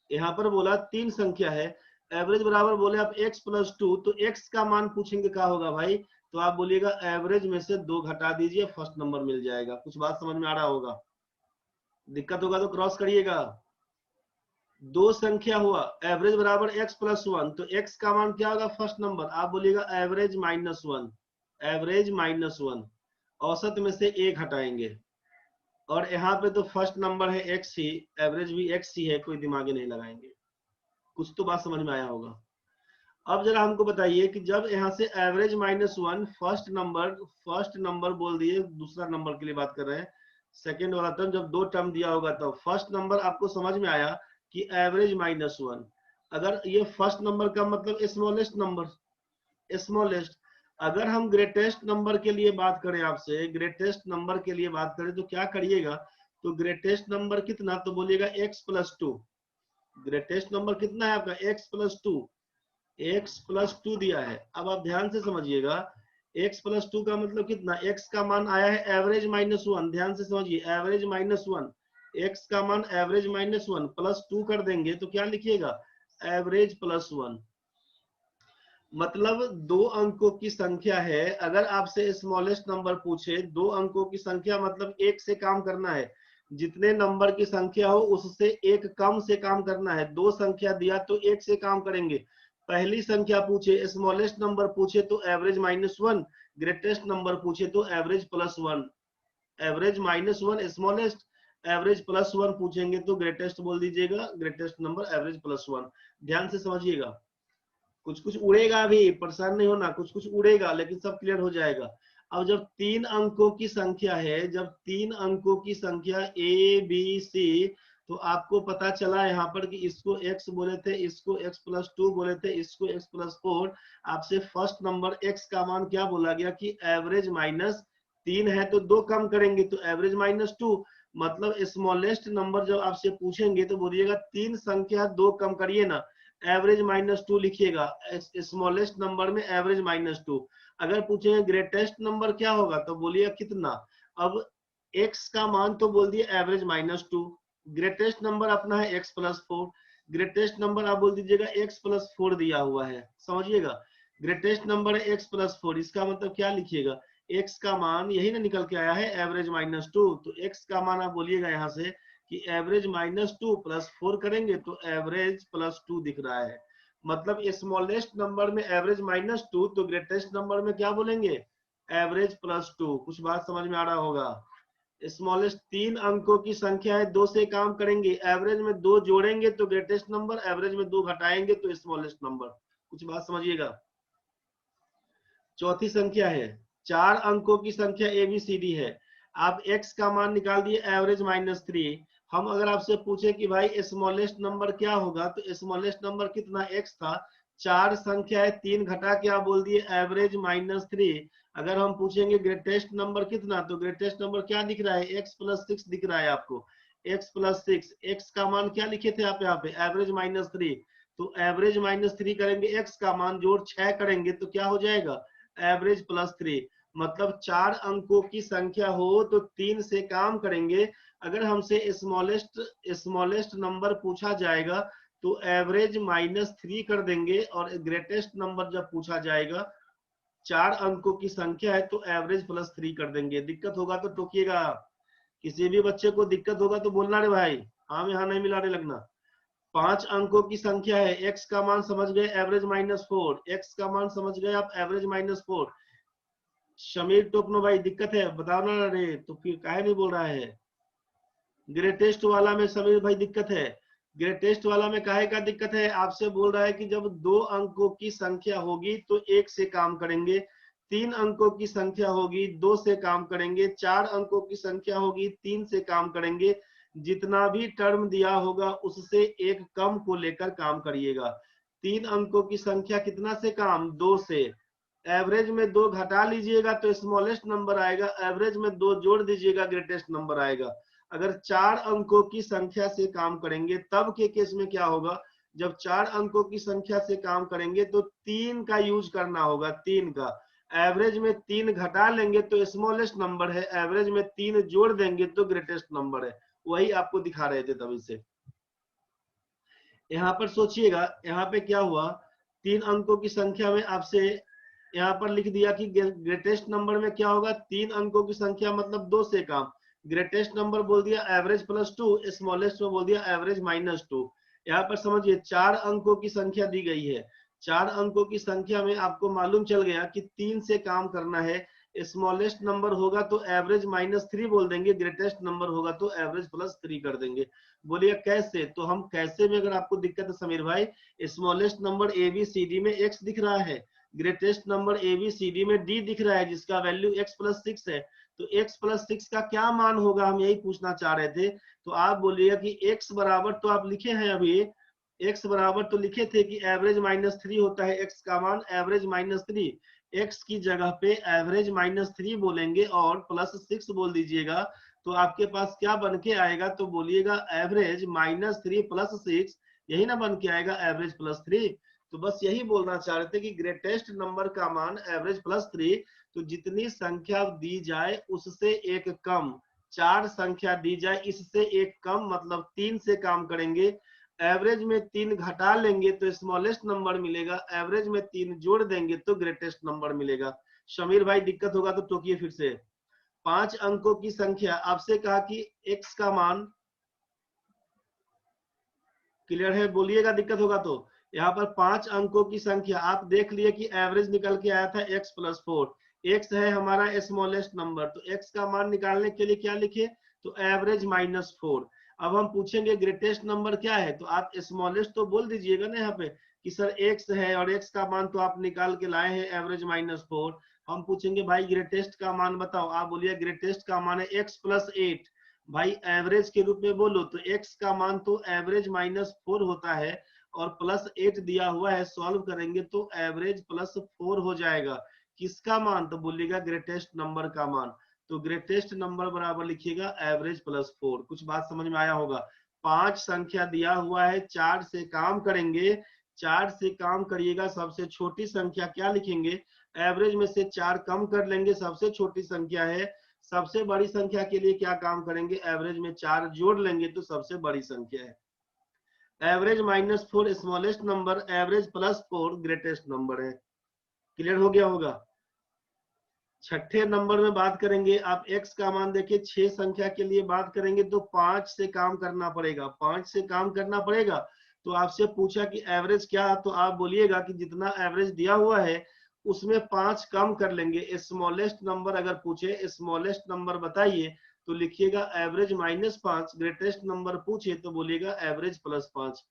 यहाँ पर बोला 3 संख्या है, एवरेज बराबर बोले आप x प्लस 2, तो x का मान पूछेंगे क्या होगा भाई, तो आप बोलिएगा एवरेज में से 2 घटा दीजिए, फर्स्ट नंबर मिल जाएगा। कुछ बात समझ में आ रहा होगा, दिक्कत होगा तो क्रॉस करिएगा। 2 संख्या हुआ, एवरेज बराबर x प्लस 1, तो x का मान क्या होगा, फर्स्ट नंबर, आप बोलिएगा एवरेज माइनस 1, एवरेज माइनस 1, औसत में से एक हटाएंगे, और यहाँ पे तो फर्स्ट नंबर है x ही, एवरेज भी x ही है, कोई दिमाग नहीं लगाएंगे। कुछ तो बात समझ में आया होगा। अब जरा हमको बताइए कि जब यहाँ से एवरेज माइनस 1, फर्स्ट नंबर बोल दिए, दूसरा नंबर के लिए बात कर रहे हैं, सेकेंड वाला टर्म जब 2 टर्म दिया होगा तब फर्स्ट नंबर आपको समझ में आया कि एवरेज माइनस 1। अगर ये फर्स्ट नंबर का मतलब स्मॉलेस्ट नंबर, स्मॉलेस्ट। अगर हम ग्रेटेस्ट नंबर के लिए बात करें, आपसे ग्रेटेस्ट नंबर के लिए बात करें तो क्या करिएगा, तो ग्रेटेस्ट नंबर कितना, तो बोलिएगा x प्लस 2। ग्रेटेस्ट नंबर कितना है आपका, x प्लस 2, x प्लस 2 दिया है। अब आप ध्यान से समझिएगा, x प्लस 2 का मतलब कितना, x का मान आया है एवरेज माइनस 1, ध्यान से समझिए, एवरेज माइनस 1, x का मान एवरेज माइनस 1 प्लस 2 कर देंगे तो क्या लिखिएगा, एवरेज प्लस 1। मतलब 2 अंकों की संख्या है, अगर आपसे स्मॉलेस्ट नंबर पूछे, 2 अंकों की संख्या मतलब एक से काम करना है, जितने नंबर की संख्या हो उससे एक कम से काम करना है। 2 संख्या दिया तो एक से काम करेंगे। पहली संख्या पूछे, स्मॉलेस्ट नंबर पूछे तो एवरेज माइनस 1, ग्रेटेस्ट नंबर पूछे तो average plus 1। Average minus 1 smallest, average plus 1 पूछेंगे तो ग्रेटेस्ट बोल दीजिएगा, ग्रेटेस्ट नंबर एवरेज प्लस 1। ध्यान से समझिएगा, कुछ कुछ उड़ेगा भी, परेशान नहीं होना, कुछ कुछ उड़ेगा लेकिन सब क्लियर हो जाएगा। अब जब 3 अंकों की संख्या है, जब 3 अंकों की संख्या ए बी सी, तो आपको पता चला यहाँ पर कि इसको x बोले थे, इसको x प्लस 2 बोले थे, इसको x प्लस 4। आपसे फर्स्ट नंबर x का मान क्या बोला गया कि एवरेज माइनस 3 है, तो 2 कम करेंगे तो एवरेज माइनस 2। मतलब स्मॉलेस्ट नंबर जब आपसे पूछेंगे तो बोलिएगा 3 संख्या 2 कम करिए ना, एवरेज माइनस 2 लिखिएगा, स्मॉलेस्ट नंबर में एवरेज माइनस 2। अगर पूछेंगे ग्रेटेस्ट नंबर क्या होगा तो बोलिए कितना, अब x का मान तो बोल दिए एवरेज माइनस 2, ग्रेटेस्ट नंबर अपना है x प्लस 4, ग्रेटेस्ट नंबर आप बोल दीजिएगा x प्लस 4 दिया हुआ है, समझिएगा ग्रेटेस्ट नंबर है x प्लस 4, इसका मतलब क्या लिखिएगा, x का मान यही ना निकल के आया है एवरेज माइनस 2, तो x का मान आप बोलिएगा यहाँ से कि एवरेज माइनस 2 प्लस 4 करेंगे तो एवरेज प्लस 2 दिख रहा है। मतलब स्मॉलेस्ट नंबर में एवरेज माइनस 2, तो ग्रेटेस्ट नंबर में क्या बोलेंगे, एवरेज प्लस 2। कुछ बात समझ में आ रहा होगा। स्मॉलेस्ट 3 अंकों की संख्या है, 2 से काम करेंगे, एवरेज में 2 जोड़ेंगे तो ग्रेटेस्ट नंबर, एवरेज में 2 घटाएंगे तो स्मॉलेस्ट नंबर। कुछ बात समझिएगा। चौथी संख्या है, 4 अंकों की संख्या ABCD है। आप x का मान निकाल दिए एवरेज -3। हम अगर आपसे पूछे कि भाई स्मॉलेस्ट नंबर क्या होगा, तो स्मॉलेस्ट नंबर कितना x था, 4 संख्या है, 3 घटा के आप बोल दिए एवरेज -3। अगर हम पूछेंगे ग्रेटेस्ट नंबर कितना, तो ग्रेटेस्ट नंबर क्या दिख रहा है, x + 6 दिख रहा है आपको, x + 6। x का मान क्या लिखे थे आप यहाँ पे, एवरेज -3। तो एवरेज -3 करेंगे, x का मान जोड़ 6 करेंगे तो क्या हो जाएगा, एवरेज +3। मतलब 4 अंकों की संख्या हो तो 3 से काम करेंगे। अगर हमसे स्मॉलेस्ट नंबर पूछा जाएगा तो एवरेज -3 कर देंगे, और ग्रेटेस्ट नंबर जब पूछा जाएगा, 4 अंकों की संख्या है तो एवरेज +3 कर देंगे। दिक्कत होगा तो टोकिएगा, किसी भी बच्चे को दिक्कत होगा तो बोलना रे भाई, हाँ में हाँ नहीं मिलाने लगना। 5 अंकों की संख्या है, x का मान समझ गए एवरेज -4, x का मान समझ गए आप एवरेज -4। शमीर टोकनो भाई दिक्कत है बताओ ना रे, तो फिर काहे नहीं बोल रहा है। ग्रेटेस्ट वाला में समीर भाई दिक्कत है, ग्रेटेस्ट वाला में काहे का दिक्कत है, आपसे बोल रहा है कि जब 2 अंकों की संख्या होगी तो 1 से काम करेंगे, 3 अंकों की संख्या होगी 2 से काम करेंगे, 4 अंकों की संख्या होगी 3 से काम करेंगे। जितना भी टर्म दिया होगा उससे एक कम को लेकर काम करिएगा। 3 अंकों की संख्या कितना से काम, 2 से। एवरेज में 2 घटा लीजिएगा तो स्मॉलेस्ट नंबर आएगा, एवरेज में 2 जोड़ दीजिएगा ग्रेटेस्ट नंबर आएगा। अगर 4 अंकों की संख्या से काम करेंगे तब के केस में क्या होगा, जब 4 अंकों की संख्या से काम करेंगे तो 3 का यूज करना होगा, 3 का। एवरेज में 3 घटा लेंगे तो स्मॉलेस्ट नंबर है, एवरेज में 3 जोड़ देंगे तो ग्रेटेस्ट नंबर है। वही आपको दिखा रहे थे तभी से। यहाँ पर सोचिएगा, यहाँ पे क्या हुआ, 3 अंकों की संख्या में आपसे यहाँ पर लिख दिया कि ग्रेटेस्ट नंबर में क्या होगा, 3 अंकों की संख्या मतलब 2 से काम। ग्रेटेस्ट नंबर बोल दिया एवरेज +2, स्मॉलेस्ट में बोल दिया एवरेज -2। यहाँ पर समझिए 4 अंकों की संख्या दी गई है, 4 अंकों की संख्या में आपको मालूम चल गया कि 3 से काम करना है। स्मॉलेस्ट नंबर होगा तो एवरेज -3 बोल देंगे, ग्रेटेस्ट नंबर होगा तो एवरेज +3 कर देंगे। बोलिए कैसे, तो हम कैसे में अगर आपको दिक्कत है समीर भाई, स्मॉलेस्ट नंबर ABCD में x दिख रहा है, ग्रेटेस्ट नंबर ABCD में D दिख रहा है जिसका वैल्यू x + 6 है, तो x + 6 का क्या मान होगा, हम यही पूछना चाह रहे थे। तो आप बोलिएगा कि x बराबर तो आप लिखे हैं अभी, x बराबर तो लिखे थे कि एवरेज -3 होता है, x का मान एवरेज -3। x की जगह पे एवरेज -3 बोलेंगे और +6 बोल दीजिएगा, तो आपके पास क्या बन के आएगा, तो बोलिएगा एवरेज -3 + 6, यही ना बन के आएगा एवरेज +3। तो बस यही बोलना चाह रहे थे कि ग्रेटेस्ट नंबर का मान एवरेज +3। तो जितनी संख्या दी जाए उससे एक कम, 4 संख्या दी जाए इससे एक कम, मतलब 3 से काम करेंगे। एवरेज में 3 घटा लेंगे तो स्मॉलेस्ट नंबर मिलेगा, एवरेज में 3 जोड़ देंगे तो ग्रेटेस्ट नंबर मिलेगा। शमीर भाई दिक्कत होगा तो टोकिए फिर से। 5 अंकों की संख्या, आपसे कहा कि x का मान, क्लियर है बोलिएगा दिक्कत होगा तो। यहाँ पर 5 अंकों की संख्या आप देख लिए कि एवरेज निकल के आया था x + 4, x है हमारा स्मॉलेस्ट नंबर, तो x का मान निकालने के लिए क्या लिखे, तो एवरेज -4। अब हम पूछेंगे ग्रेटेस्ट नंबर क्या है, तो आप स्मॉलेस्ट तो बोल दीजिएगा ना यहाँ पे कि सर x है, और x का मान तो आप निकाल के लाए हैं एवरेज -4। हम पूछेंगे भाई ग्रेटेस्ट का मान बताओ, आप बोलिए ग्रेटेस्ट का मान है x + 8। भाई एवरेज के रूप में बोलो तो x का मान तो एवरेज -4 होता है, और +8 दिया हुआ है, सॉल्व करेंगे तो एवरेज +4 हो जाएगा। किसका मान, तो बोलिएगा ग्रेटेस्ट नंबर का मान। तो ग्रेटेस्ट नंबर बराबर लिखिएगा एवरेज +4। कुछ बात समझ में आया होगा। 5 संख्या दिया हुआ है, 4 से काम करेंगे, 4 से काम करिएगा, सबसे छोटी संख्या क्या लिखेंगे, एवरेज में से 4 कम कर लेंगे, सबसे छोटी संख्या है। सबसे बड़ी संख्या के लिए क्या काम करेंगे, एवरेज में 4 जोड़ लेंगे तो सबसे बड़ी संख्या है। Average -4 smallest number, average +4 greatest number है। क्लियर हो गया होगा। छठे नंबर में बात करेंगे, आप x का मान देखिए, 6 संख्या के लिए बात करेंगे तो 5 से काम करना पड़ेगा, 5 से काम करना पड़ेगा। तो आपसे पूछा कि एवरेज क्या, तो आप बोलिएगा कि जितना एवरेज दिया हुआ है उसमें 5 कम कर लेंगे। स्मॉलेस्ट नंबर अगर पूछे, स्मॉलेस्ट नंबर बताइए, तो लिखिएगा एवरेज -5। ग्रेटेस्ट नंबर पूछे तो बोलिएगा एवरेज +5।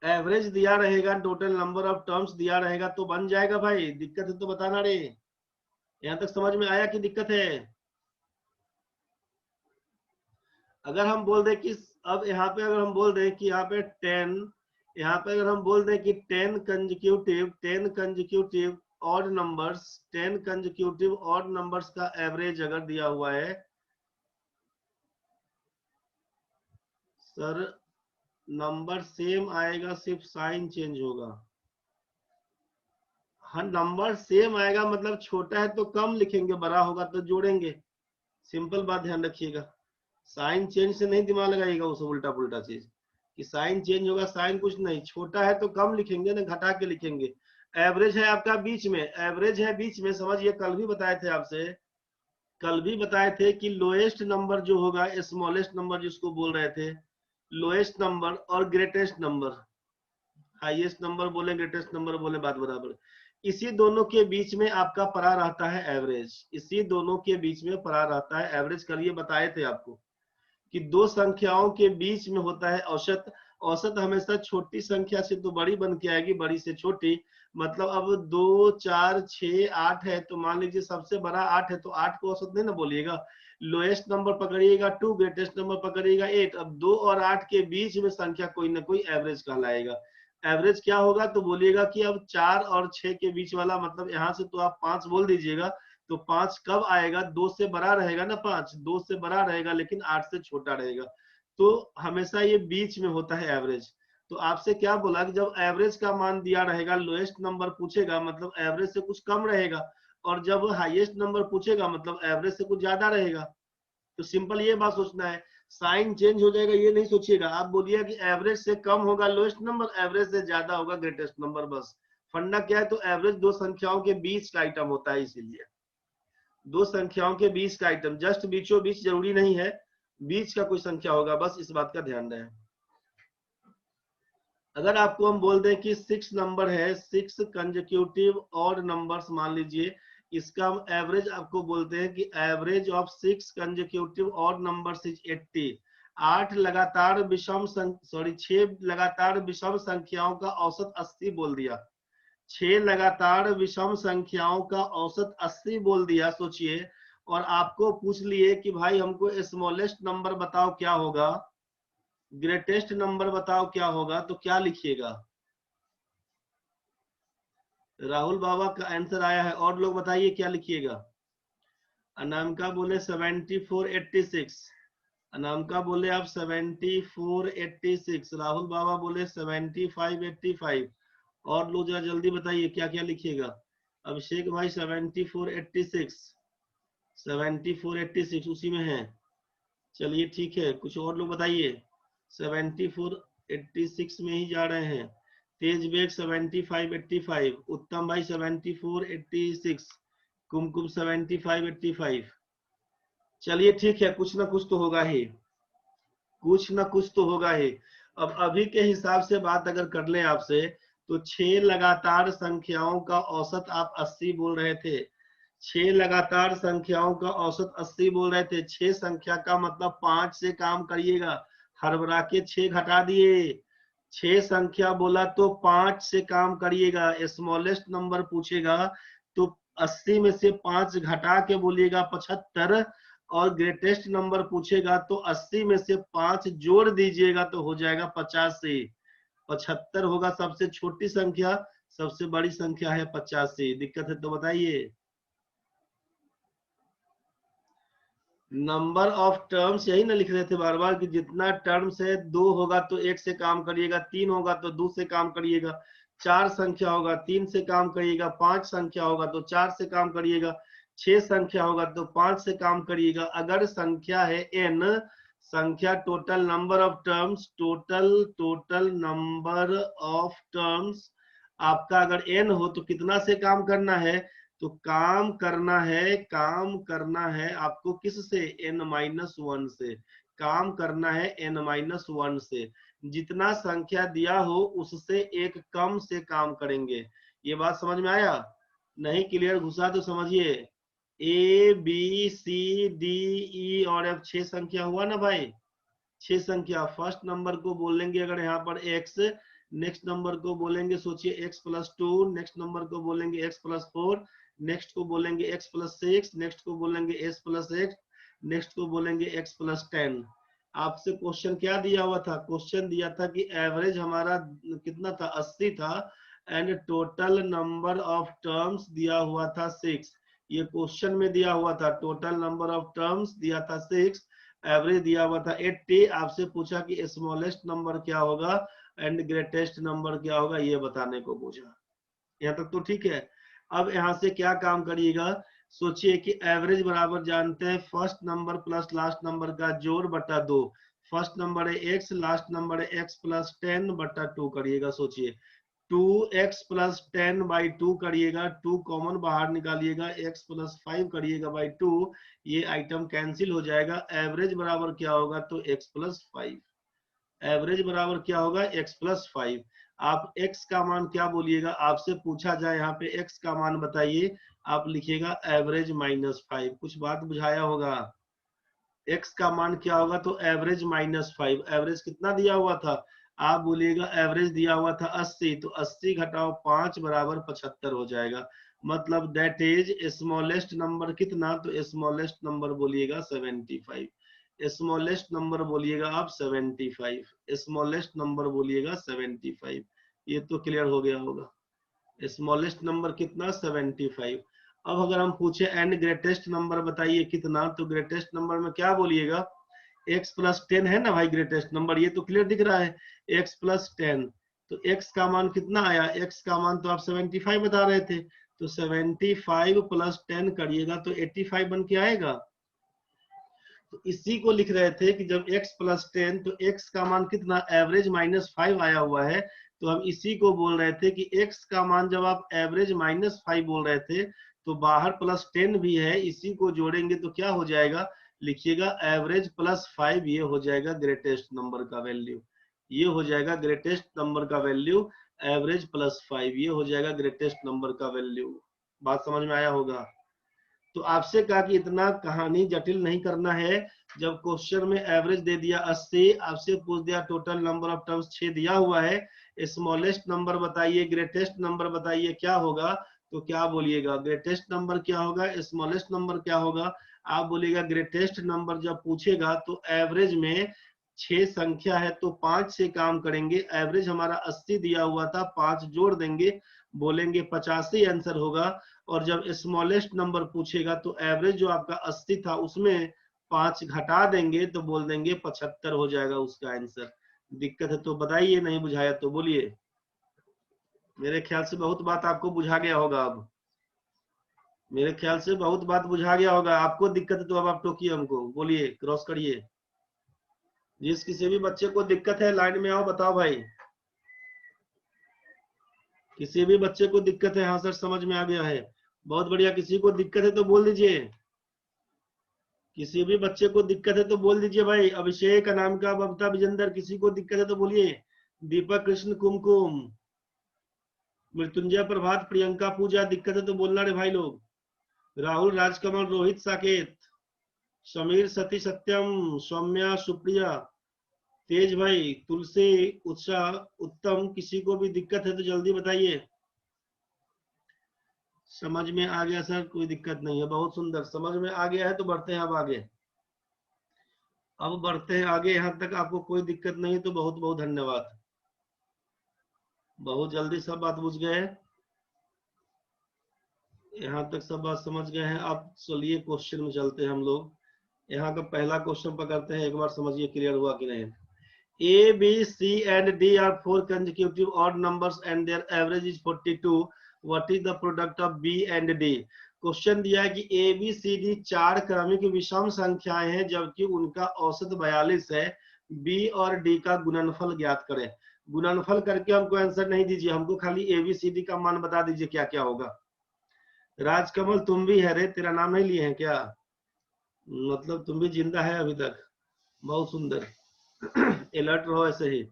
एवरेज दिया रहेगा, टोटल नंबर ऑफ टर्म्स दिया रहेगा तो बन जाएगा भाई। दिक्कत है तो बताना रे। यहाँ तक समझ में आया कि दिक्कत है? अगर हम बोल दें कि अब यहाँ पे अगर हम बोल दें कि यहाँ पे 10, यहाँ पे अगर हम बोल दें कि 10 consecutive odd numbers, 10 consecutive odd numbers का एवरेज अगर दिया हुआ है सर, नंबर सेम आएगा, सिर्फ साइन चेंज होगा। हाँ, नंबर सेम आएगा मतलब छोटा है तो कम लिखेंगे, बड़ा होगा तो जोड़ेंगे। सिंपल बात ध्यान रखिएगा। साइन चेंज से नहीं दिमाग लगाइएगा उसे उल्टा पुल्टा चीज कि साइन चेंज होगा, साइन कुछ नहीं, छोटा है तो कम लिखेंगे ना, घटा के लिखेंगे। एवरेज है आपका बीच में, एवरेज है बीच में, समझिए कल भी बताए थे आपसे, कल भी बताए थे कि लोएस्ट नंबर जो होगा, स्मॉलेस्ट नंबर जिसको बोल रहे थे, लोएस्ट नंबर और ग्रेटेस्ट नंबर, हाईएस्ट नंबर बोले ग्रेटेस्ट नंबर बोले बात बराबर, इसी दोनों के बीच में आपका पड़ा रहता है एवरेज, इसी दोनों के बीच में पड़ा रहता है एवरेज। कल ये बताए थे आपको कि दो संख्याओं के बीच में होता है औसत। औसत हमेशा छोटी संख्या से तो बड़ी बन के आएगी, बड़ी से छोटी। मतलब अब 2, 4, 6, 8 है तो मान लीजिए सबसे बड़ा 8 है तो 8 को औसत नहीं ना बोलिएगा, लोएस्ट नंबर पकड़िएगा 2, ग्रेटेस्ट नंबर पकड़िएगा 8। अब 2 और 8 के बीच में संख्या कोई ना कोई एवरेज कहलाएगा। एवरेज क्या होगा तो बोलिएगा कि अब 4 और 6 के बीच वाला, मतलब यहाँ से तो आप 5 बोल दीजिएगा, तो 5 कब आएगा, 2 से बड़ा रहेगा ना, 5 2 से बड़ा रहेगा लेकिन 8 से छोटा रहेगा। तो हमेशा ये बीच में होता है एवरेज। तो आपसे क्या बोला कि जब एवरेज का मान दिया रहेगा, लोएस्ट नंबर पूछेगा मतलब एवरेज से कुछ कम रहेगा, और जब हाईएस्ट नंबर पूछेगा मतलब एवरेज से कुछ ज्यादा रहेगा। तो सिंपल ये बात सोचना है, साइन चेंज हो जाएगा ये नहीं सोचिएगा। आप बोलिए कि एवरेज से कम होगा लोएस्ट नंबर, एवरेज से ज्यादा होगा ग्रेटेस्ट नंबर, बस। फंडा क्या है, तो एवरेज दो संख्याओं के बीच का आइटम होता है, इसीलिए दो संख्याओं के बीच का आइटम, जस्ट बीचों बीच जरूरी नहीं है, बीच का कोई संख्या होगा, बस इस बात का ध्यान रहे। अगर आपको हम बोल दें कि 6 नंबर है, 6 कंसेक्यूटिव ऑड नंबर्स मान लीजिए, इसका हम एवरेज आपको बोलते हैं कि average of 6 consecutive odd numbers is 80। 8 लगातार विषम 6 लगातार विषम संख्याओं का औसत 80 बोल दिया, 6 लगातार विषम संख्याओं का औसत 80 बोल दिया, सोचिए। और आपको पूछ लिए कि भाई हमको स्मॉलेस्ट नंबर बताओ क्या होगा, ग्रेटेस्ट नंबर बताओ क्या होगा, तो क्या लिखिएगा? राहुल बाबा का आंसर आया है, और लोग बताइए क्या लिखिएगा? अनामिका बोले 7486, अनामिका बोले आप 7486, राहुल बाबा बोले 7585, और लोग जरा जल्दी बताइए क्या क्या लिखिएगा। अभिषेक भाई 7486, 7486 उसी में है, चलिए ठीक है। कुछ और लोग बताइए, 7486 में ही जा रहे हैं। तेज बेग 7585, उत्तम भाई 7486, कुमकुम 7585। चलिए ठीक है, कुछ ना कुछ तो होगा ही, कुछ ना कुछ तो होगा ही। अब अभी के हिसाब से बात अगर कर ले आपसे, तो 6 लगातार संख्याओं का औसत आप 80 बोल रहे थे, 6 लगातार संख्याओं का औसत 80 बोल रहे थे। 6 संख्या का मतलब 5 से काम करिएगा, हड़बड़ा के 6 घटा दिए। 6 संख्या बोला तो 5 से काम करिएगा, स्मॉलेस्ट नंबर पूछेगा तो 80 में से 5 घटा के बोलिएगा 75, और ग्रेटेस्ट नंबर पूछेगा तो 80 में से 5 जोड़ दीजिएगा तो हो जाएगा 85। 75 होगा सबसे छोटी संख्या, सबसे बड़ी संख्या है 85। दिक्कत है तो बताइए। नंबर ऑफ टर्म्स यही ना लिख रहे थे बार बार कि जितना टर्म्स है, 2 होगा तो 1 से काम करिएगा, 3 होगा तो 2 से काम करिएगा, 4 संख्या होगा 3 से काम करिएगा, 5 संख्या होगा तो 4 से काम करिएगा, 6 संख्या होगा तो 5 से काम करिएगा। अगर संख्या है n, संख्या total number of terms, total number of terms आपका अगर n हो तो कितना से काम करना है, तो काम करना है आपको किस से, n-1 से काम करना है, n-1 से। जितना संख्या दिया हो उससे एक कम से काम करेंगे। ये बात समझ में आया? नहीं क्लियर घुसा तो समझिए। ए बी सी डी ई और एफ 6 संख्या हुआ ना भाई, 6 संख्या। फर्स्ट नंबर को बोलेंगे अगर यहाँ पर x, नेक्स्ट नंबर को बोलेंगे सोचिए x+2, नेक्स्ट नंबर को बोलेंगे x+4, नेक्स्ट को बोलेंगे x+6, नेक्स्ट को बोलेंगे s+x, नेक्स्ट को बोलेंगे x+10। आपसे क्वेश्चन क्या दिया हुआ था? क्वेश्चन दिया था कि एवरेज हमारा कितना था? 80 था and total number of terms दिया हुआ था 6। ये क्वेश्चन में दिया हुआ था, टोटल नंबर ऑफ टर्म्स दिया था 6, एवरेज दिया हुआ था 80। आपसे पूछा कि स्मॉलेस्ट नंबर क्या होगा एंड ग्रेटेस्ट नंबर क्या होगा, ये बताने को पूछा। यहाँ तक तो ठीक है। अब यहाँ से क्या काम करिएगा, सोचिए कि एवरेज बराबर जानते हैं first number plus last number का जोड़ बटा 2। फर्स्ट नंबर है x, लास्ट नंबर है x+10 बटा 2 करिएगा। सोचिए 2x+10/2 करिएगा, 2 कॉमन बाहर निकालिएगा, x+5 करिएगा बाई 2, ये आइटम कैंसिल हो जाएगा। एवरेज बराबर क्या होगा? तो x+5। एवरेज बराबर क्या होगा? x+5। आप x का मान क्या बोलिएगा? आपसे पूछा जाए यहाँ पे x का मान बताइए, आप लिखिएगा एवरेज -5। कुछ बात बुझाया होगा। x का मान क्या होगा? तो एवरेज -5। एवरेज कितना दिया हुआ था? आप बोलिएगा एवरेज दिया हुआ था 80, तो 80 घटाओ 5 बराबर 75 हो जाएगा। मतलब दैट इज स्मॉलेस्ट नंबर कितना? तो स्मॉलेस्ट नंबर बोलिएगा 75। स्मॉलेस्ट नंबर बोलिएगा आप 75। स्मॉलेस्ट नंबर बोलिएगा 75। ये तो क्लियर हो गया होगा। स्मॉलेस्ट नंबर कितना? 75। अब अगर हम पूछे एंड ग्रेटेस्ट नंबर बताइए कितना, तो ग्रेटेस्ट नंबर में क्या बोलिएगा? x+10 है ना भाई ग्रेटेस्ट नंबर, ये तो क्लियर दिख रहा है। x+10, तो x का मान कितना आया? x का मान तो आप 75 बता रहे थे, तो 75 + 10 करिएगा तो 85 बन के आएगा। तो इसी को लिख रहे थे कि जब x+10, तो x का मान कितना? एवरेज -5 आया हुआ है, तो हम इसी को बोल रहे थे कि x का मान जब आप एवरेज -5 बोल रहे थे, तो बाहर +10 भी है, इसी को जोड़ेंगे तो क्या हो जाएगा? लिखिएगा एवरेज +5, ये हो जाएगा ग्रेटेस्ट नंबर का वैल्यू। ये हो जाएगा ग्रेटेस्ट नंबर का वैल्यू, एवरेज +5, ये हो जाएगा ग्रेटेस्ट नंबर का वैल्यू। बात समझ में आया होगा? तो आपसे कहा कि इतना कहानी जटिल नहीं करना है। जब क्वेश्चन में एवरेज दे दिया 80, आपसे पूछ दिया टोटल नंबर ऑफ टर्म्स 6 दिया हुआ है, स्मॉलेस्ट नंबर बताइए, ग्रेटेस्ट नंबर बताइए, क्या होगा? तो क्या बोलिएगा? ग्रेटेस्ट नंबर क्या होगा, स्मॉलेस्ट नंबर क्या होगा? आप बोलिएगा ग्रेटेस्ट नंबर जब पूछेगा तो एवरेज में 6 संख्या है तो 5 से काम करेंगे। एवरेज हमारा 80 दिया हुआ था, 5 जोड़ देंगे, बोलेंगे 85 आंसर होगा। और जब स्मॉलेस्ट नंबर पूछेगा तो एवरेज जो आपका 80 था उसमें 5 घटा देंगे तो बोल देंगे 75 हो जाएगा उसका आंसर। दिक्कत है तो बताइए, नहीं बुझाया तो बोलिए। मेरे ख्याल से बहुत बात आपको बुझा गया होगा। अब मेरे ख्याल से बहुत बात बुझा गया होगा। आपको दिक्कत है तो अब आप टोकिए, हमको बोलिए, क्रॉस करिए। जिस किसी भी बच्चे को दिक्कत है लाइन में आओ, बताओ भाई। किसी भी बच्चे को दिक्कत है? हाँ सर समझ में आ गया है, बहुत बढ़िया। किसी को दिक्कत है तो बोल दीजिए। किसी भी बच्चे को दिक्कत है तो बोल दीजिए भाई। अभिषेक, अनामिका, बबता, विजेंदर, किसी को दिक्कत है तो बोलिए। दीपक, कृष्ण, कुमकुम, मृत्युंजय, प्रभात, प्रियंका, पूजा, दिक्कत है तो बोलना रे भाई लोग। राहुल, राजकमल, रोहित, साकेत, समीर, सती, सत्यम, सौम्या, सुप्रिया, तेज भाई, तुलसी, उत्साह, उत्तम, किसी को भी दिक्कत है तो जल्दी बताइए। समझ में आ गया सर, कोई दिक्कत नहीं है, बहुत सुंदर, समझ में आ गया है तो बढ़ते हैं अब आगे। अब बढ़ते हैं आगे, यहाँ तक आपको कोई दिक्कत नहीं तो बहुत बहुत धन्यवाद। बहुत जल्दी सब बात बुझ गए, यहाँ तक सब बात समझ गए हैं। अब चलिए क्वेश्चन में चलते हैं हम लोग। यहाँ का पहला क्वेश्चन पकड़ते हैं, एक बार समझिए क्लियर हुआ कि नहीं। A, B, C and D are 4 consecutive odd numbers and their average is 42. What is the product of B and D? Question दिया है कि A, B, C, D 4 क्रमिक विषम संख्याएं हैं जबकि उनका औसत 42 है। B और D का गुणनफल ज्ञात करें। गुणनफल करके हमको आंसर नहीं दीजिए, हमको खाली A, B, C, D का मान बता दीजिए क्या क्या होगा। राजकमल तुम भी है रे, तेरा नाम नहीं लिए हैं क्या? मतलब तुम भी जिंदा है अभी तक, बहुत सुंदर। अलर्ट रहो ऐसे ही।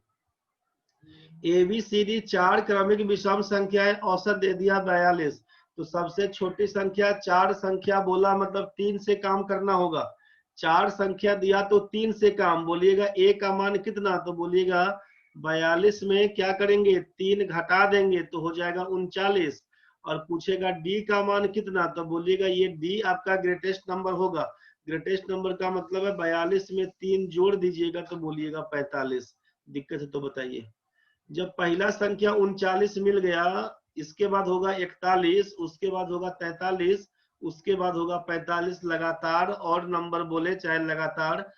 ABCD 4 क्रमिक विषम संख्याएं, औसत दे दिया 42, तो सबसे छोटी संख्या 4 संख्या बोला, मतलब 3 से काम करना होगा। 4 संख्या दिया तो 3 से काम, बोलिएगा A का मान कितना? तो बोलिएगा 42 में क्या करेंगे, 3 घटा देंगे तो हो जाएगा 39, और पूछेगा डी का मान कितना, तो बोलिएगा ये डी आपका ग्रेटेस्ट नंबर होगा। ग्रेटेस्ट नंबर का मतलब है 42 में 3 जोड़ दीजिएगा तो बोलिएगा 45। दिक्कत है तो बताइए। जब पहला संख्या 39 मिल गया, इसके बाद होगा 41, उसके बाद होगा 43, उसके बाद होगा 45, लगातार और नंबर बोले चाहे लगातार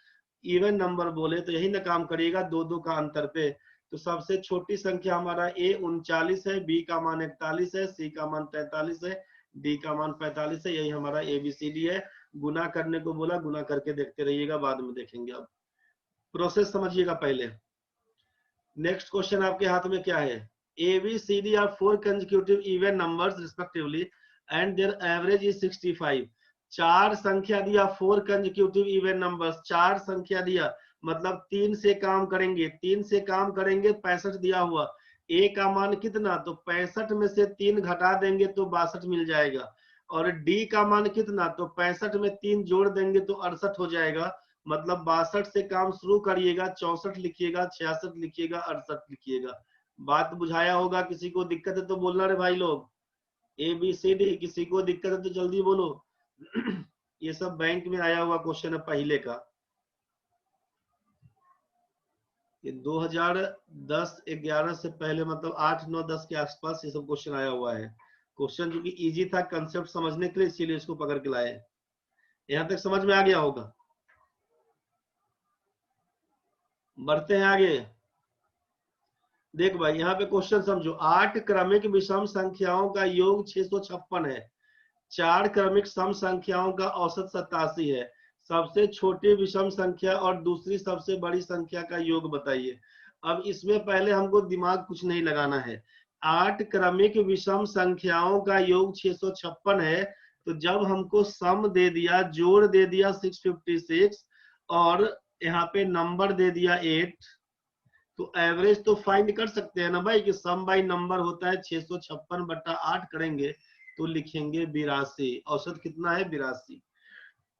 इवन नंबर बोले तो यही ना काम करिएगा, दो दो का अंतर पे। तो सबसे छोटी संख्या हमारा ए 39 है, बी का मान 41 है, सी का मान 43 है, डी का मान 45 है। यही हमारा एबीसीडी है। गुना करने को बोला, गुना करके देखते रहिएगा, बाद में देखेंगे। अब प्रोसेस समझिएगा पहले। नेक्स्ट क्वेश्चन आपके हाथ में क्या है, ABCD are 4 consecutive even numbers respectively and their average is 65। चार संख्या दिया, 4 कंसेक्यूटिव इवन नंबर्स, चार संख्या दिया मतलब 3 से काम करेंगे, 3 से काम करेंगे, 65 दिया हुआ। ए का मान कितना, तो 65 में से 3 घटा देंगे तो 62 मिल जाएगा। और डी का मान कितना, तो 65 में 3 जोड़ देंगे तो 68 हो जाएगा। मतलब 62 से काम शुरू करिएगा, 64 लिखिएगा, 66 लिखिएगा, 68 लिखिएगा। बात बुझाया होगा। किसी को दिक्कत है तो बोलना रे भाई लोग, ABCD। किसी को दिक्कत है तो जल्दी बोलो। ये सब बैंक में आया हुआ क्वेश्चन है पहले का, ये 2010-11 से पहले, मतलब 8, 9, 10 के आसपास ये सब क्वेश्चन आया हुआ है। क्वेश्चन जो कि इजी था कंसेप्ट समझने के लिए, इसीलिए इसको पकड़ के लाए। यहाँ तक समझ में आ गया होगा। बढ़ते हैं आगे। देख भाई यहाँ पे क्वेश्चन समझो, 8 क्रमिक विषम संख्याओं का योग 656 है, 4 क्रमिक सम संख्याओं का औसत 87 है। सबसे छोटी विषम संख्या और दूसरी सबसे बड़ी संख्या का योग बताइए। अब इसमें पहले हमको दिमाग कुछ नहीं लगाना है। 8 क्रमिक विषम संख्याओं का योग 656 है, तो जब हमको सम दे दिया, जोड़ दे दिया 656, और यहाँ पे नंबर दे दिया 8, तो एवरेज तो फाइंड कर सकते हैं ना भाई, कि सम बाई नंबर होता है 656/8 करेंगे तो लिखेंगे 82। औसत कितना है, 82।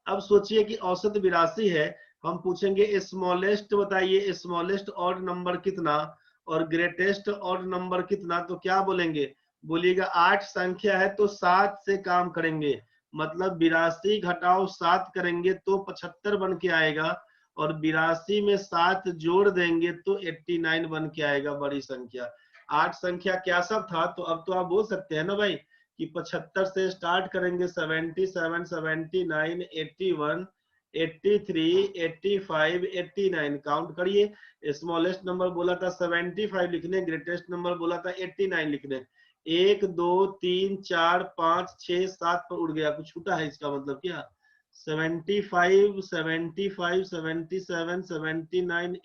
अब सोचिए कि औसत 82 है, हम पूछेंगे स्मॉलेस्ट बताइए, स्मॉलेस्ट ऑड नंबर कितना और ग्रेटेस्ट ऑड नंबर कितना, तो क्या बोलेंगे, बोलिएगा 8 संख्या है तो 7 से काम करेंगे, मतलब 82 घटाओ 7 करेंगे तो 75 बन के आएगा, और 82 में 7 जोड़ देंगे तो 89 बन के आएगा, बड़ी संख्या। 8 संख्या क्या सब था, तो अब तो आप बोल सकते हैं ना भाई कि 75 से स्टार्ट करेंगे, 77, 79, 81, 83, 85, 89, काउंट करिए। स्मॉलेस्ट नंबर बोला था 75 लिखने, ग्रेटेस्ट नंबर बोला था 89 लिखने। 1, 2, 3, 4, 5, 6, 7 पर उड़ गया, कुछ छूटा है, इसका मतलब क्या, 75, 75, 77, 79,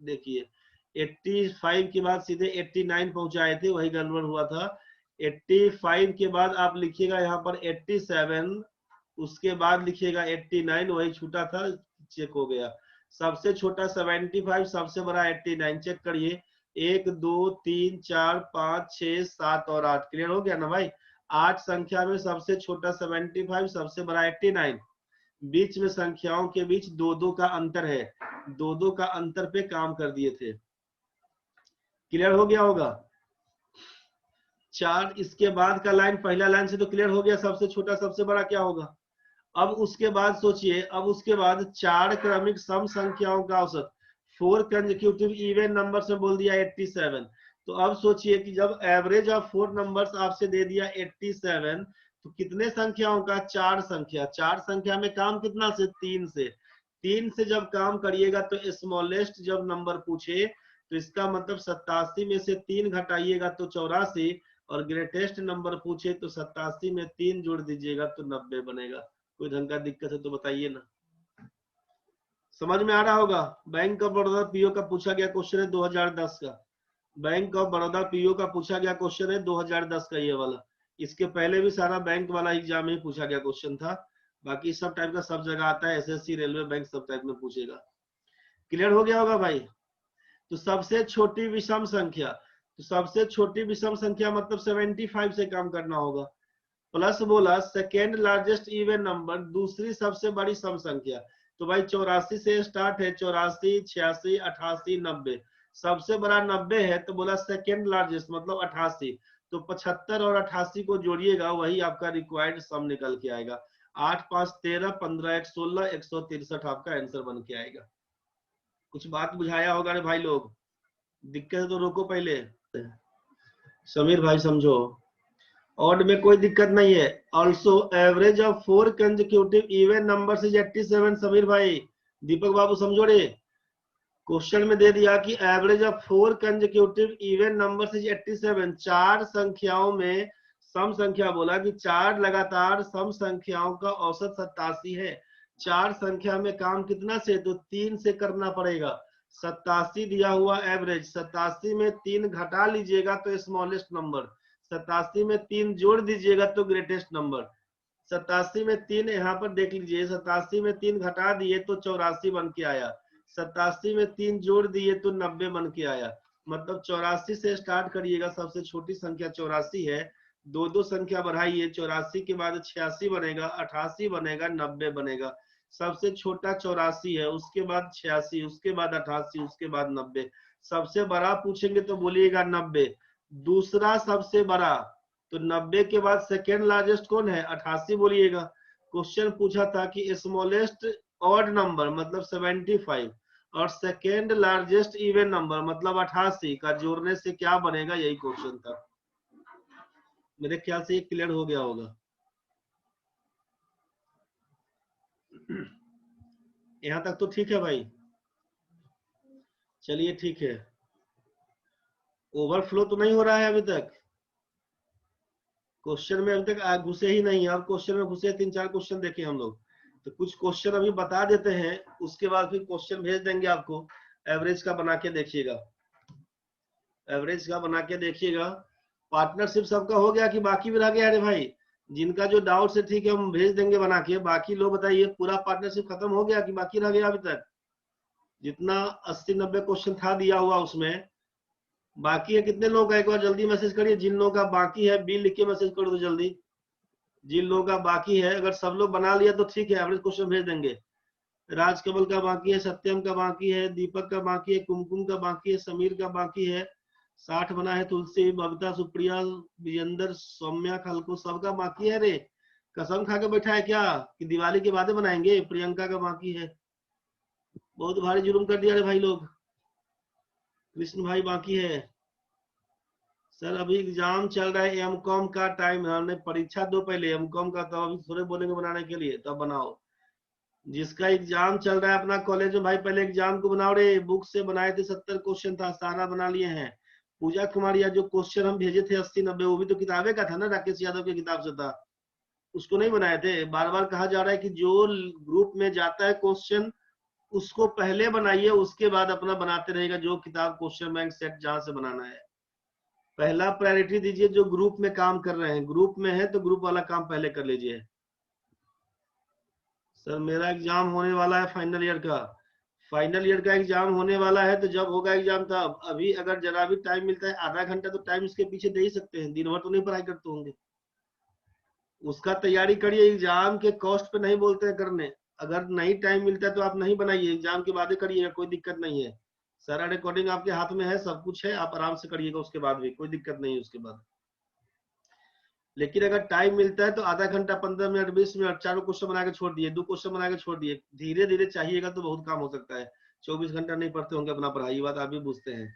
देखिए 85 के बाद सीधे 89 पहुंचाए थे, वही गड़बड़ हुआ था। 85 के बाद आप लिखिएगा यहाँ पर 87, उसके बाद लिखिएगा 89, वही छूटा था, चेक हो गया। सबसे छोटा 75, सबसे बड़ा 89, चेक करिए। 1, 2, 3, 4, 5, 6, 7 और 8, क्लियर हो गया ना भाई। 8 संख्या में सबसे छोटा 75, सबसे बड़ा 89, बीच में संख्याओं के बीच 2-2 का अंतर है, 2-2 का अंतर पे काम कर दिए थे। क्लियर हो गया होगा। 4 इसके बाद का लाइन, पहला लाइन से तो क्लियर हो गया, सबसे छोटा सबसे बड़ा क्या होगा। अब उसके बाद सोचिए, अब उसके बाद 4 क्रमिक सम संख्याओं का औसत, 4 कंसेक्यूटिव इवन नंबर्स में बोल दिया 87। तो अब सोचिए कि जब एवरेज ऑफ 4 नंबर्स आपसे दे दिया 87, तो कितने संख्याओं का, 4 संख्या। 4 संख्या में काम कितना से, 3 से। 3 से जब काम करिएगा तो स्मॉलेस्ट जब नंबर पूछे तो इसका मतलब 87 में से 3 घटाइएगा तो 84, और ग्रेटेस्ट नंबर पूछे तो 87 में 3 जोड़ दीजिएगा तो 90 बनेगा। कोई ढंग का दिक्कत है तो बताइए ना। समझ में आ रहा होगा। बैंक ऑफ बड़ौदा पीओ का पूछा गया क्वेश्चन है 2010 का। बैंक ऑफ बड़ौदा पीओ का पूछा गया क्वेश्चन है 2010 का, ये वाला। इसके पहले भी सारा बैंक वाला एग्जाम में पूछा गया क्वेश्चन था। बाकी सब टाइप का सब जगह आता है, एसएससी, रेलवे, बैंक सब टाइप में पूछेगा। क्लियर हो गया होगा भाई। तो सबसे छोटी विषम संख्या, तो सबसे छोटी विषम संख्या मतलब 75 से काम करना होगा। प्लस बोला सेकेंड लार्जेस्ट इवन नंबर, दूसरी सबसे बड़ी सम संख्या। तो भाई 84 से स्टार्ट है, 84, 86, 88, 90। सबसे बड़ा 90 है तो बोला सेकेंड लार्जेस्ट मतलब 88, तो 75 और 88 को जोड़िएगा, वही आपका रिक्वायर्ड सम निकल के आएगा। 8 5 13, 15 1 16, 163 आपका आंसर बन के आएगा। कुछ बात बुझाया होगा रे भाई लोग, दिक्कत है तो रोको पहले। समीर भाई समझो, ऑड में कोई दिक्कत नहीं है। Also average of 4 consecutive even numbers is 87। Sameer भाई, दीपक बाबू समझो रे, क्वेश्चन में दे दिया कि average of 4 consecutive even numbers is 87। 4 संख्याओं में सम संख्या बोला कि 4 लगातार सम संख्याओं का औसत 87 है। 4 संख्या में काम कितना से, तो 3 से करना पड़ेगा। 87 दिया हुआ एवरेज, 87 में 3 घटा लीजिएगा तो स्मॉलेस्ट नंबर, 87 में 3 जोड़ दीजिएगा तो ग्रेटेस्ट नंबर। 87 में 3 यहाँ पर देख लीजिए, 87 में 3 घटा दिए तो 84 बन के आया, 87 में 3 जोड़ दिए तो 90 बन के आया। मतलब 84 से स्टार्ट करिएगा, सबसे छोटी संख्या 84 है, दो दो संख्या बढ़ाइए, 84 के बाद 86 बनेगा, 88 बनेगा, 90 बनेगा। सबसे छोटा 84 है, उसके बाद 86, उसके बाद 88, उसके बाद 90। सबसे बड़ा पूछेंगे तो बोलिएगा 90। दूसरा सबसे बड़ा, तो 90 के बाद सेकेंड लार्जेस्ट कौन है, 88 बोलिएगा। क्वेश्चन पूछा था कि स्मॉलेस्ट ऑड नंबर मतलब 75 और सेकेंड लार्जेस्ट इवन नंबर मतलब 88 का जोड़ने से क्या बनेगा, यही क्वेश्चन था। मेरे ख्याल से ये क्लियर हो गया होगा। यहां तक तो ठीक है भाई, चलिए ठीक है। ओवरफ्लो तो नहीं हो रहा है अभी तक, क्वेश्चन में अभी तक घुसे ही नहीं है, और क्वेश्चन में घुसे 3-4 क्वेश्चन देखे हम लोग, तो कुछ क्वेश्चन अभी बता देते हैं, उसके बाद फिर क्वेश्चन भेज देंगे आपको। एवरेज का बना के देखिएगा, एवरेज का बना के देखिएगा। पार्टनरशिप सबका हो गया कि बाकी भी रह गया? अरे भाई, जिनका जो डाउट है ठीक है, हम भेज देंगे बना के। बाकी लोग बताइए, पूरा पार्टनरशिप खत्म हो गया कि बाकी रह गया अभी तक? जितना 80-90 क्वेश्चन था दिया हुआ उसमें बाकी है कितने लोग का, एक बार जल्दी मैसेज करिए। जिन लोगों का बाकी है बी लिख के मैसेज करो तो जल्दी। जिन लोगों का बाकी है, अगर सब लोग बना लिया तो ठीक है, एवरेज क्वेश्चन भेज देंगे। राजकमल का बाकी है, सत्यम का बाकी है, दीपक का बाकी है, कुमकुम का बाकी है, समीर का बाकी है, 60 बना है, तुलसी, बबीता, सुप्रिया, विजेंद्र, सौम्या, खलको, सबका बाकी है। रे कसम खा के बैठा है क्या कि दिवाली के बाद बनाएंगे? प्रियंका का बाकी है, बहुत भारी जुर्म कर दिया रे भाई लोग। कृष्ण भाई बाकी है। सर अभी एग्जाम चल रहा है, एमकॉम का टाइम है, हमने परीक्षा दो पहले एमकॉम का, तो अभी थोड़े बोलेंगे बनाने के लिए, तब बनाओ। जिसका एग्जाम चल रहा है अपना कॉलेज में भाई, पहले एग्जाम को बनाओ रे। बुक से बनाए थे, 70 क्वेश्चन था, सारा बना लिए हैं। पूजा कुमारी, जो क्वेश्चन हम भेजे थे 80-90, वो भी तो किताबे का था ना, राकेश यादव की किताब से था, उसको नहीं बनाए थे। बार बार कहा जा रहा है कि जो ग्रुप में जाता है क्वेश्चन उसको पहले बनाइए, उसके बाद अपना बनाते रहेगा जो किताब क्वेश्चन बैंक सेट जहां से बनाना है। पहला प्रायोरिटी दीजिए जो ग्रुप में काम कर रहे हैं, ग्रुप में है तो ग्रुप वाला काम पहले कर लीजिए। सर मेरा एग्जाम होने वाला है फाइनल ईयर का, फाइनल ईयर का एग्जाम होने वाला है, तो जब होगा एग्जाम तब। अभी अगर जरा भी टाइम मिलता है, आधा घंटा तो टाइम इसके पीछे दे ही सकते हैं, दिन भर तो नहीं पढ़ाई करते होंगे। उसका तैयारी करिए, एग्जाम के कॉस्ट पे नहीं बोलते हैं करने। अगर नहीं टाइम मिलता है तो आप नहीं बनाइए, एग्जाम के बाद ही करिएगा, कोई दिक्कत नहीं है। सारा रिकॉर्डिंग आपके हाथ में है, सब कुछ है, आप आराम से करिएगा, उसके बाद भी कोई दिक्कत नहीं है उसके बाद। लेकिन अगर टाइम मिलता है तो आधा घंटा, 15 मिनट, 20 मिनट, 4 क्वेश्चन बना के छोड़ दिए, 2 क्वेश्चन बना के छोड़ दिए, धीरे धीरे चाहिएगा तो बहुत काम हो सकता है। 24 घंटा नहीं पढ़ते होंगे अपना पढ़ाई, बात आप भी पूछते हैं।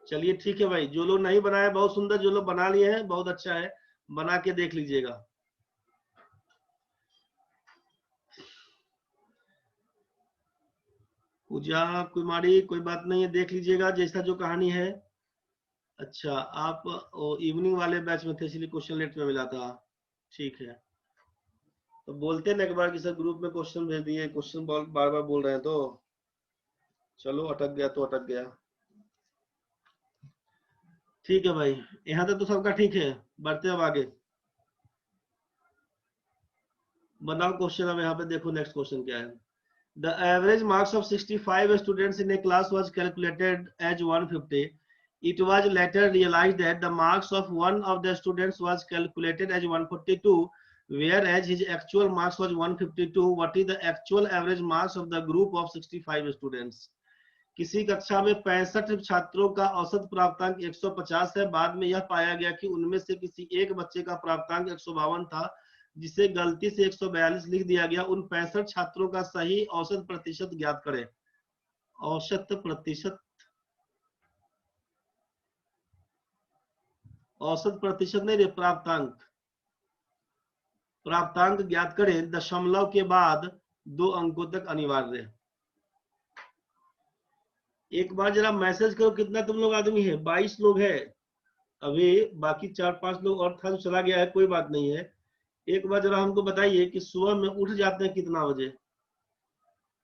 चलिए ठीक है भाई, जो लोग नहीं बनाए बहुत सुंदर, जो लोग बना लिए हैं बहुत अच्छा है, बना के देख लीजिएगा। पूजा कुमारी कोई बात नहीं है, देख लीजिएगा जैसा जो कहानी है। अच्छा, आप इवनिंग वाले बैच में थे इसलिए क्वेश्चन लेट में मिला था, ठीक है। तो बोलते ना एक बार कि सर ग्रुप में क्वेश्चन भेज दिए, क्वेश्चन बार बार बोल रहे हैं, तो चलो अटक गया तो अटक गया। ठीक है भाई, यहाँ तक तो सबका ठीक है, बढ़ते अब आगे। बनाओ क्वेश्चन, अब यहाँ पे देखो नेक्स्ट क्वेश्चन क्या है। The average marks of 65 students in a class was calculated as 150. It was later realized that the marks of one of the students was calculated as 142, whereas his actual marks was 152. What is the actual average marks of the group of 65 students? किसी कक्षा में 65 छात्रों का औसत प्राप्तांक 150 है। बाद में यह पाया गया कि उनमें से किसी एक बच्चे का प्राप्तांक 152 था, जिसे गलती से 142 लिख दिया गया। उन 65 छात्रों का सही औसत प्रतिशत ज्ञात करें। औसत प्रतिशत, औसत प्रतिशत नहीं रे, प्राप्तांक। प्राप्तांक ज्ञात करें, दशमलव के बाद 2 अंकों तक अनिवार्य है। एक बार जरा मैसेज करो कितना तुम लोग आदमी है। 22 लोग है अभी, बाकी 4-5 लोग और था जो चला गया है, कोई बात नहीं है। एक बार जरा हमको बताइए कि सुबह में उठ जाते हैं कितना बजे,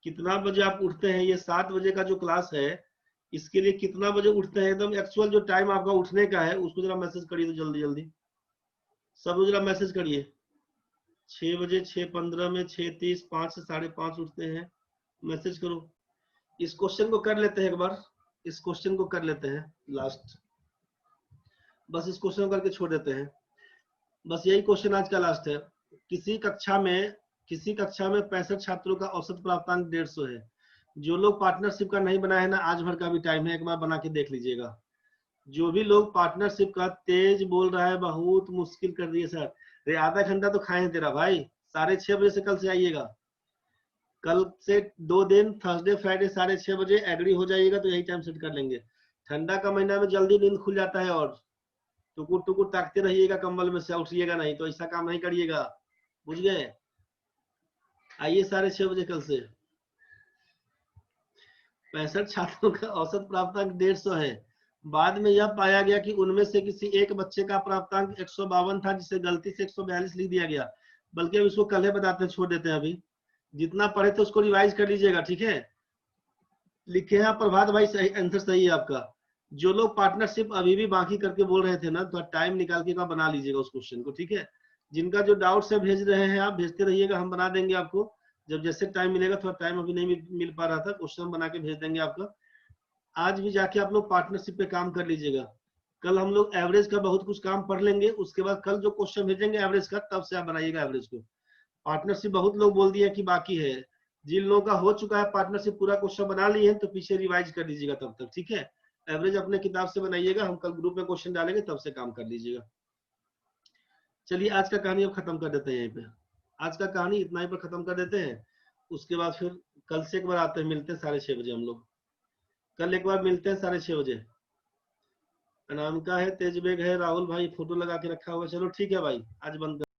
कितना बजे आप उठते हैं। ये 7 बजे का जो क्लास है इसके लिए कितना बजे उठते हैं, एकदम एक्चुअल जो टाइम आपका उठने का है उसको जरा मैसेज करिए तो जल्दी जल्दी सब लोग जरा मैसेज करिए। 6 बजे, 6:15 में, 6:30, 5 से 5:30 उठते हैं। मैसेज करो। इस क्वेश्चन को कर लेते हैं एक बार, इस क्वेश्चन को कर लेते हैं लास्ट, बस इस क्वेश्चन को करके छोड़ देते हैं। बस यही क्वेश्चन आज का लास्ट है। किसी कक्षा में 65 छात्रों का औसत प्राप्तांक 150 है। जो लोग पार्टनरशिप का नहीं बनाया है ना, आज भर का भी टाइम है, एक बार बना के देख लीजिएगा। जो भी लोग पार्टनरशिप का, तेज बोल रहा है, बहुत मुश्किल कर दिए सर। रे आधा घंटा तो खाए तेरा भाई। 6:30 बजे से कल से आइएगा। कल से 2 दिन, थर्सडे फ्राइडे 6:30 बजे एग्री हो जाइएगा तो यही टाइम सेट कर लेंगे। ठंडा का महीना में जल्दी नींद खुल जाता है और टुकुर टुकुर ताकते रहिएगा कंबल में से, उठिएगा नहीं तो ऐसा काम नहीं करिएगा, बुझ गए। आइए 6:30 बजे कल से। 65 छात्रों का औसत प्राप्तांक 150 है। बाद में यह पाया गया कि उनमें से किसी एक बच्चे का प्राप्तांक 152 था, जिसे गलती से 142 लिख दिया गया। बल्कि अब इसको कल ही बताते हैं, छोड़ देते हैं अभी। जितना पढ़े थे उसको रिवाइज कर लीजिएगा, ठीक है। लिखे हैं प्रभात भाई, सही आंसर सही है आपका। जो लोग पार्टनरशिप अभी भी बाकी करके बोल रहे थे ना, तो टाइम निकाल के बना लीजिएगा उस क्वेश्चन को, ठीक है। जिनका जो डाउट्स है भेज रहे हैं आप, भेजते रहिएगा, हम बना देंगे आपको जब जैसे टाइम मिलेगा। थोड़ा टाइम अभी नहीं मिल पा रहा था, क्वेश्चन बना के भेज देंगे आपका। आज भी जाके आप लोग पार्टनरशिप पे काम कर लीजिएगा। कल हम लोग एवरेज का बहुत कुछ काम पढ़ लेंगे, उसके बाद कल जो क्वेश्चन भेजेंगे एवरेज का, तब से आप बनाइएगा एवरेज को। पार्टनरशिप बहुत लोग बोल दिए कि बाकी है। जिन लोगों का हो चुका है पार्टनरशिप, पूरा क्वेश्चन बना लिए हैं, तो पीछे रिवाइज कर लीजिएगा तब तक, ठीक है। एवरेज अपने किताब से बनाइएगा, हम कल ग्रुप में क्वेश्चन डालेंगे तब से काम कर लीजिएगा। चलिए आज का कहानी अब खत्म कर देते हैं यहीं पे। आज का कहानी इतना ही पर खत्म कर देते हैं। उसके बाद फिर कल से एक बार आते हैं, मिलते हैं 6:30 बजे हम लोग। कल एक बार मिलते हैं 6:30 बजे। अनामिका है, तेजबेग है, राहुल भाई फोटो लगा के रखा हुआ। चलो ठीक है भाई, आज बंद कर।